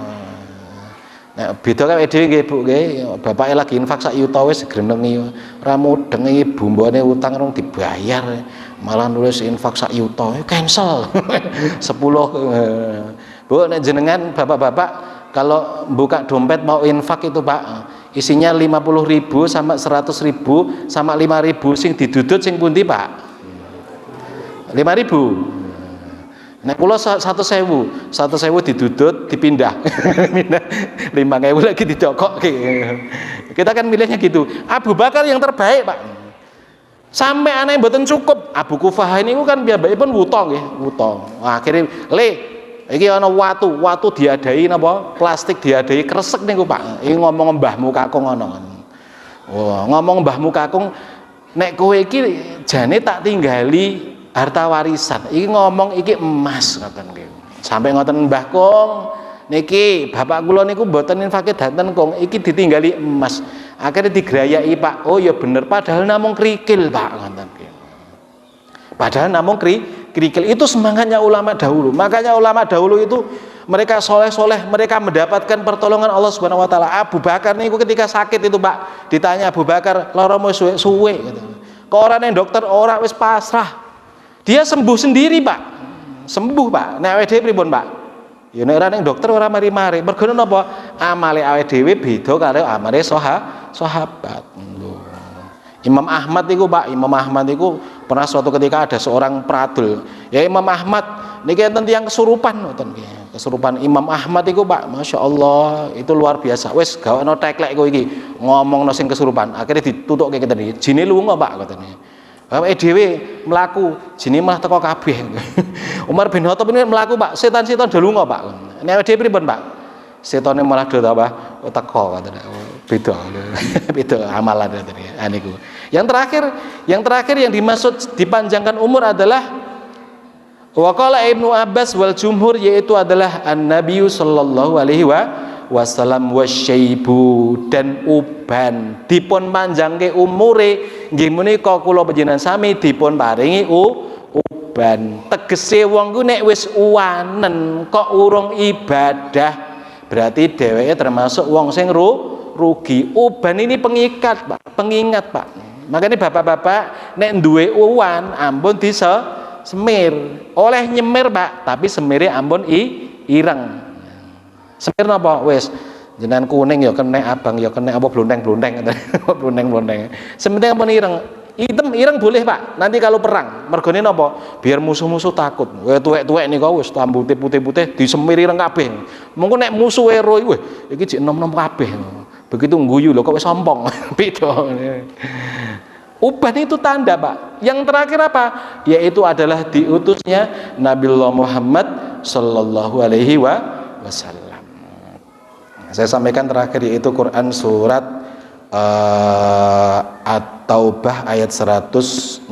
Nah, beda kan dhewe nggih Bu nggih, bapake lagi infak sak yuta wis grenengi, ora mudeng iki bumbone utang rong dibayar, malah nulis infak sak yuta, cancel. 10. Bu, nek jenengan bapak-bapak kalau buka dompet mau infak itu Pak, isinya 50.000 sama 100.000 sama 5.000 sing didudut sing pundi Pak? 5.000. Nek kula 100.000 didudut dipindah. 5.000 lagi didokok. Kita kan milihnya gitu. Abu Bakar yang terbaik, Pak. Sampai aneh mboten cukup. Abu Kufahah ini kan piyambakipun wuta nggih, wuta. Akhirnya iki ana watu diadai napa? Plastik diadai kresek niku, Pak. Iki ngomong mbahmu kakung ngono. Oh, ngomong mbahmu kakung, nek kowe iki jane tak tinggali harta warisan, iki ngomong iki emas ngoten nggih. Sampai ngoten Mbah Kong, niki bapak kula niku mboten infake danten Kong, iki ditinggali emas. Akhirnya digrayaki Pak. Oh ya bener, padahal namung krikil Pak ngoten nggih. Padahal namung krikil. Itu semangatnya ulama dahulu. Makanya ulama dahulu itu mereka soleh-soleh, mereka mendapatkan pertolongan Allah Subhanahu wa taala. Abu Bakar niku ketika sakit itu Pak, ditanya Abu Bakar, "Lara mau suwe?" gitu. Kok ora nang dokter ora wis pasrah. Dia sembuh sendiri Pak, sembuh Pak. Nek awake dhewe pripun Pak? Ya nek ora ning dokter ora mari-mari. Mergo napa? Amale awake dhewe beda karo amale sahabat. Imam Ahmad itu Pak, Imam Ahmad itu pernah suatu ketika ada seorang pradul. Ya Imam Ahmad niki enten tiyang kesurupan ngoten nggih. Kesurupan Imam Ahmad itu Pak, Masya Allah itu luar biasa. Wes gawano teklek kowe iki ngomongno sing kesurupan. Akhirnya ditutukke ngeten iki. Jine lunga Pak ngoten iki. Awake dhewe mlaku, jine malah teko kabeh. Umar bin Khattab ini mlaku Pak, setan-setan do lunga Pak. Nek awake dhewe pripun Pak? Setane malah do apa? Teko katanya. Beda amalan katanya. Niku. Yang terakhir yang dimaksud dipanjangkan umur adalah waqala Ibnu Abbas wal jumhur, yaitu adalah an-Nabi sallallahu alaihi wasallam wasyaibu, dan uban dipun panjangke umure nggih menika kula panjenengan sami dipun paringi uban. Tegese wong ku nek wis uwanen kok urung ibadah berarti dheweke termasuk wong sing rugi. Uban ini pengingat Pak. Makanya bapak-bapak nek duwe uwan ampun semir. Oleh nyemir Pak, tapi semire ampun ireng. Semir napa? Wis Jenengan kuning ya kena, abang ya kena, apa blondeng-blondeng blondeng-blondeng. Sementing apa ireng. Hitam ireng boleh, Pak. Nanti kalau perang, mergone napa? Biar musuh-musuh takut. Weh tuwek-tuwek nika wis rambute putih-putih disemir ireng kabeh. Mengko nek musuh ero weh iki jek enom-enom kabeh. Begitu ngguyu lho kok wis sombong. Beda. Uban itu tanda, Pak. Yang terakhir apa? Yaitu adalah diutusnya Nabiullah Muhammad sallallahu alaihi wasallam. Saya sampaikan terakhir yaitu Quran surat At-Taubah ayat 164.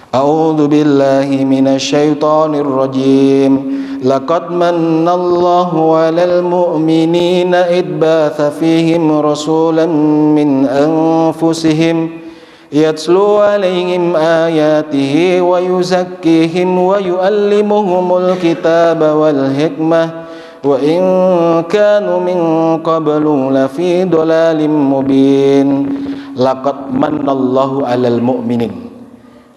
A'udzu billahi minasyaitonir rajim. Laqad mannallahu 'alal mu'minina id ba'atsa fihim rasulan min anfusihim yatlu 'alaihim ayatihi wa yuzakkihim wa yu'allimuhumul kitaba wal hikmah wa in kanu min qablu lafi dhalalim mubin. Laqad mannallahu 'alal mu'minin.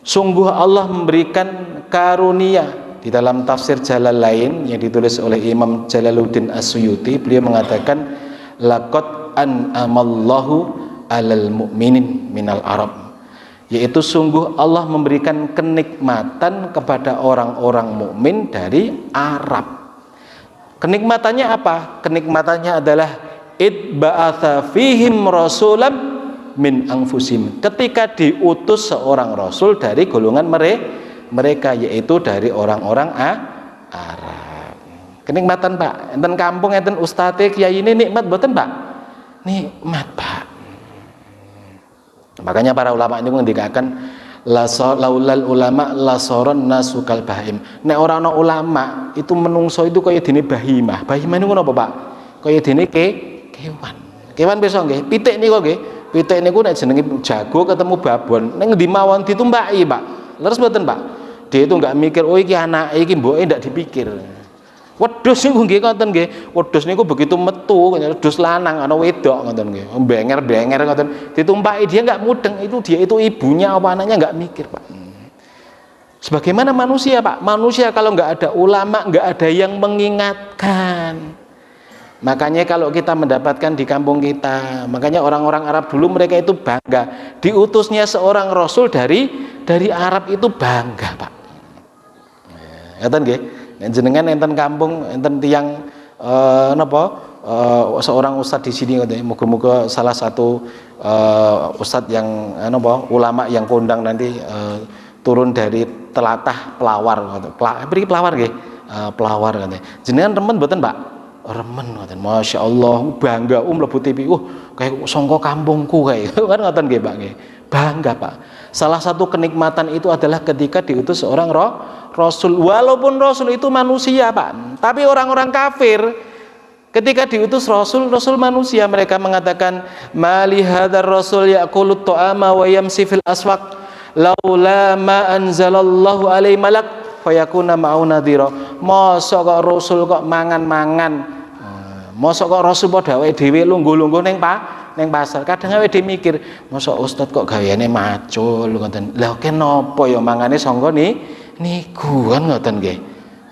Sungguh Allah memberikan karunia. Di dalam tafsir Jalalain yang ditulis oleh Imam Jalaluddin As-Suyuti, beliau mengatakan laqad an'amallahu 'alal mu'minin minal Arab. Yaitu sungguh Allah memberikan kenikmatan kepada orang-orang mukmin dari Arab. Kenikmatannya apa? Kenikmatannya adalah id ba'atsa fihim rasulam min anfusim. Ketika diutus seorang rasul dari golongan mereka, yaitu dari orang-orang Arab. Kenikmatan, Pak. Enten kampung enten ustate kiai ini nikmat mboten, Pak? Nikmat, Pak. Makanya para ulama ini mengatakan laulal ulama lasoron nasukal bahim. Nek ora ana ulama itu menungso itu kaya dene bahimah. Bahimah niku napa, Pak? Kaya dene kewan. Kewan besok nggih, pitik niku nggih. Pitik niku nek jenenge jago ketemu babon, ning ngendi mawon ditumpaki, Pak. Leres mboten, Pak? Dia itu enggak mikir, oh iki anake iki mboke ndak dipikir. Wedhus niku nggih ngoten nggih. Wedhus niku begitu metu, wedhus lanang ana wedok ngoten nggih. Benger-benger ngoten. Ditumpaki dia enggak mudeng, itu dia itu ibunya apa anaknya enggak mikir, Pak. Sebagaimana manusia, Pak. Manusia kalau enggak ada ulama, enggak ada yang mengingatkan. Makanya kalau kita mendapatkan di kampung kita, makanya orang-orang Arab dulu mereka itu bangga. Diutusnya seorang rasul dari Arab itu bangga, Pak. Ngoten nggih. Jenengan enten kampung enten tiyang seorang ustadz di sini, moga-moga salah satu ustadz yang ulama yang kondang nanti turun dari telatah pelawar, pelawar nggih, pelawar katanya. Jenengan remen mboten, Pak? Remen ngoten. Masya Allah, bangga mlebu TV. Kayak sangka kampungku kayak kan ngoten nggih, Pak nggih. Bangga, Pak. Salah satu kenikmatan itu adalah ketika diutus seorang rasul. Walaupun rasul itu manusia, Pak. Tapi orang-orang kafir ketika diutus rasul manusia, mereka mengatakan mali hadzal rasul ya'kulut ta'ama wa yamsi fil aswaq laula ma anzalallahu alaihi malak fayakuna ma'u nadhira. Mosok kok rasul kok mangan-mangan. Mosok kok rasul padha awake dhewe lungguh-lungguh ning pasar. Kadang awake dhewe mikir, mosok ustaz kok gaweane macul ngoten. Lah kenapa ya mangane sangga niku kan ngoten nggih.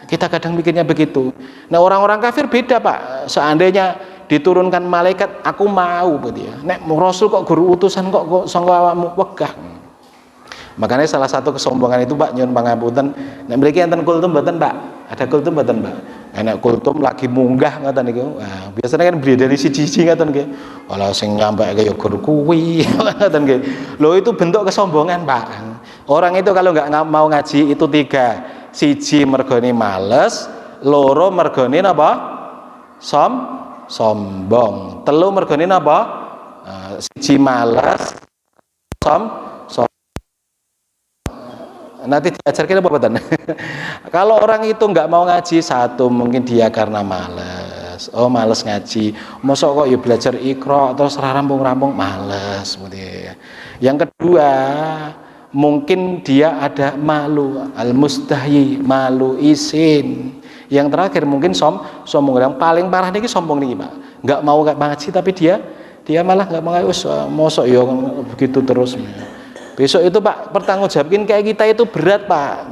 Kita kadang mikirnya begitu. Nah, orang-orang kafir beda, Pak. Seandainya diturunkan malaikat, aku mau gitu ya. Nek rasul kok guru utusan kok sangga awakmu wegah. Makanya salah satu kesombongan itu, Pak, nyuwun pangapunten. Nek mriki enten kultum mboten, Pak? Ada kultum mboten, Pak? Nek kultum lagi munggah ngoten niku. Nah, biasanya kan beli dari siji-siji ngoten nggih. Walau sing nyampeke ya guru kuwi ngoten nggih. Lho itu bentuk kesombongan, Pak. Orang itu kalau nggak mau ngaji itu tiga. Siji mergone males, loro mergone napa? Sombong. Telu mergone napa? Siji males, nanti diajarkan apa betul? Kalau orang itu nggak mau ngaji, satu mungkin dia karena males. Males ngaji. Mosok kok ya belajar Iqra terus rampung-rampung males gitu ya. Yang kedua, mungkin dia ada malu, al-mustahyi, malu isin. Yang terakhir mungkin sombong. Yang paling parah niki sombong niki, Pak. Nggak mau ngaji tapi dia malah nggak mau ngaji. Mosok ya begitu terus. Besok itu, Pak, pertanggungjawabin kayak kita itu berat, Pak.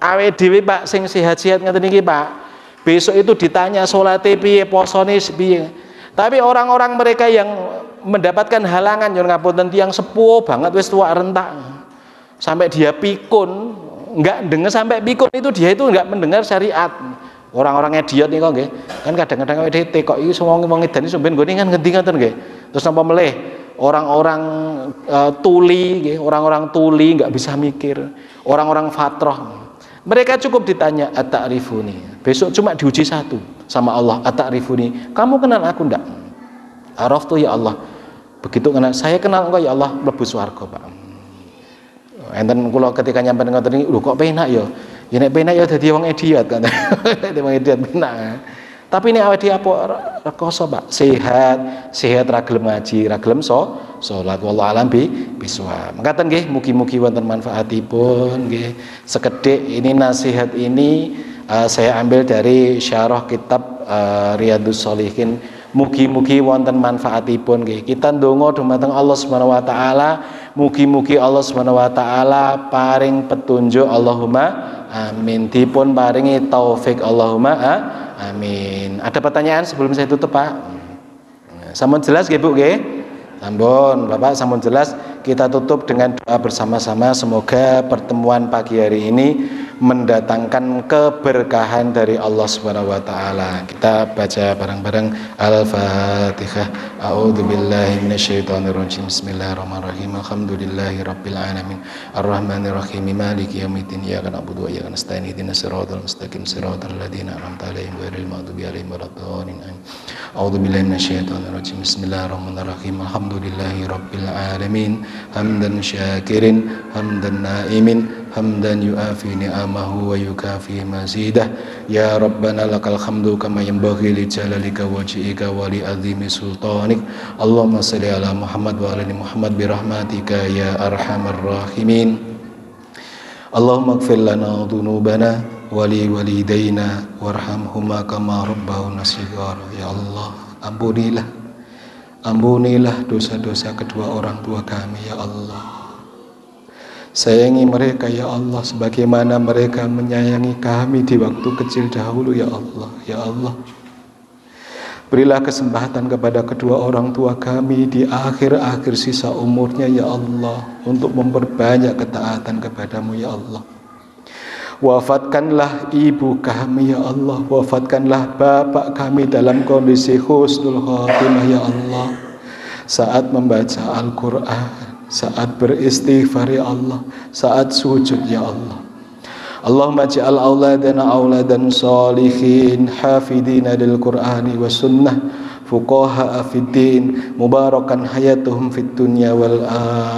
Awake dhewe, Pak, sing sehat-sehat ngeten iki, Pak. Besok itu ditanya salate piye, posone piye. Tapi orang-orang mereka yang mendapatkan halangan yang ngapunten tiyang sepuh banget wis tua rentak. Sampai dia pikun, enggak dengar sampai pikun dia itu enggak mendengar syariat. Orang-orang idiot nih kok nggih. Kan kadang-kadang WDT kok iki wong edan iki sampeyan nggone kan ngendi ngoten nggih. Terus napa melih orang-orang tuli nggih, orang-orang tuli enggak bisa mikir. Orang-orang fatrah. Mereka cukup ditanya at-ta'rifuni. Besok cuma diuji satu sama Allah, at-ta'rifuni. Kamu kenal aku enggak? Araftu ya Allah. Begitu kenal, saya kenal engkau ya Allah, mlebu swarga, Pak. Enten kula ketika nyampe ngoten iki, lho kok penak ya. Ya nek penak ya dadi wong idiot kan. Dadi wong idiot penak. Tapi nek awake dhewe apa rekoso, Pak? Sehat ra gelem ngaji, ra gelem salat. Wallahu alam bisawab. Mekaten nggih, mugi-mugi wonten manfaatipun nggih. Sekedhik ini nasihat ini saya ambil dari syarah kitab Riyadhus Shalihin. Mugi-mugi wonten manfaatipun nggih. Kita ndonga dumateng Allah Subhanahu wa taala, mugi-mugi Allah Subhanahu wa taala paring petunjuk, Allahumma amin. Dipun paringi taufik, Allahumma amin. Ada pertanyaan sebelum saya tutup, Pak? Sampun jelas nggih, Bu nggih? Sampun, Bapak sampun jelas. Kita tutup dengan doa bersama-sama, semoga pertemuan pagi hari ini mendatangkan keberkahan dari Allah Subhanahu wa taala. Kita baca bareng-bareng Al-Fatihah. A'udzubillahi minasyaitonirrajim. Bismillahirrahmanirrahim. Alhamdulillahirabbil alamin. Arrahmanirrahim. Maliki yaumiddin. Iyyaka na'budu wa iyyaka nasta'in. Ihdinas siratal mustaqim. Siratal ladzina an'amta 'alaihim ghairil maghdubi 'alaihim waladdallin. A'udzubillahi minasyaitonirrajim. Bismillahirrahmanirrahim. Alhamdulillahirabbil alamin. Hamdan syakirin, hamdan naimin, hamdan yu'afi ni'amahu wa yukafi mazidah. Ya Rabbana lakal hamdu kama yanbaghi li jalalika wajhika wa li azimi sultanik. Allahumma shalli ala Muhammad wa ala ali Muhammad bi rahmatika ya arhamar rahimin. Allahumma ighfir lana dhunubana wa li walidayna warhamhuma kama rabbawna shighara. Ya Allah, ampunilah dosa-dosa kedua orang tua kami ya Allah. Sayangi mereka ya Allah sebagaimana mereka menyayangi kami di waktu kecil dahulu ya Allah. Ya Allah, berilah kesempatan kepada kedua orang tua kami di akhir-akhir sisa umurnya ya Allah, untuk memperbanyak ketaatan kepadamu ya Allah. Wafatkanlah ibu kami ya Allah, wafatkanlah bapak kami dalam kondisi husnul khatimah ya Allah, saat membaca Al-Quran, saat beristighfar ya Allah, saat sujud ya Allah. Allahumma ja'al auladana auladan salihin hafidina lil Qur'ani wa sunnah fuqaha fid din mubarakan hayatuhum fid dunya wal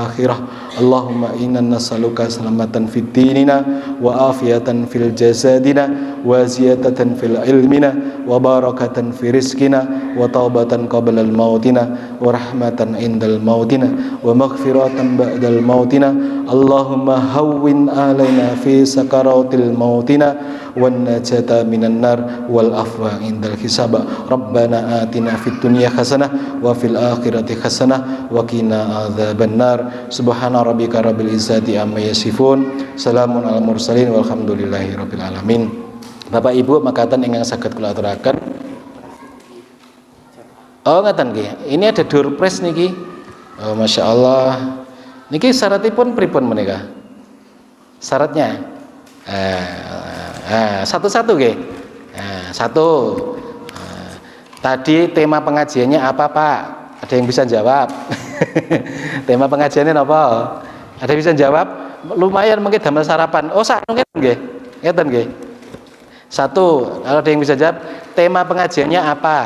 akhirah. Allahumma inna nas'aluka salamatan fid dinina wa afiyatan fil jasadina wa ziyadatan fil ilmina wa barakatan fi rizqina wa taubatan qabla al mautina wa rahmatan indal mautina wa maghfiratan ba'dal mautina. Allahumma hawwin alaina fi sakaratil mautina wan najata minan nar wal afwa indal hisab. Rabbana atina fid dunya hasanah wa fil akhirati hasanah wa qina adzabannar. Subhana rabbika rabbil izzati amma yasifun. Salamun alal mursalin walhamdulillahi rabbil alamin. Bapak Ibu makaten ingkang saged kula aturaken. Oh ngaten nggih. Ini ada door prize niki. Oh masyaallah. Niki syaratipun pripun menika? Syaratnya satu-satu nggih. Satu. Tadi tema pengajiannya apa, Pak? Ada yang bisa jawab? Tema pengajiannya apa? Ada yang bisa jawab? Lumayan mungkin damel sarapan. Oh, sak ngeten nggih. Ngeten nggih. Satu, kalau ada yang bisa jawab, tema pengajiannya apa?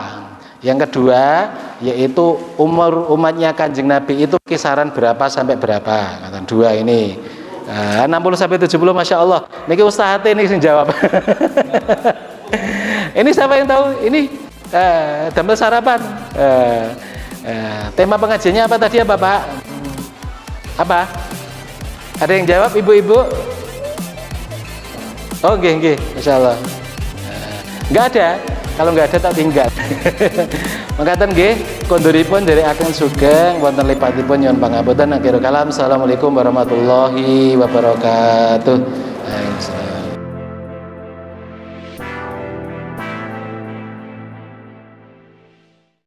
Yang kedua, yaitu umur umatnya Kanjeng Nabi itu kisaran berapa sampai berapa? Kata dua ini. 60 sampai 70, Masya Allah. Niki Ustaz ini yang jawab. Ini siapa yang tahu? Ini damel sarapan. Tema pengajiannya apa tadi ya Bapak? Apa? Ada yang jawab ibu-ibu? Oh nggih, Masya Allah. Nggak ada. Kalau nggak ada tak tinggal. Mangkaten nggih, konduripun dari akan sugeng wonten lipatipun nyuwun pangapunten. Akhirul kalam. Assalamualaikum warahmatullahi wabarakatuh.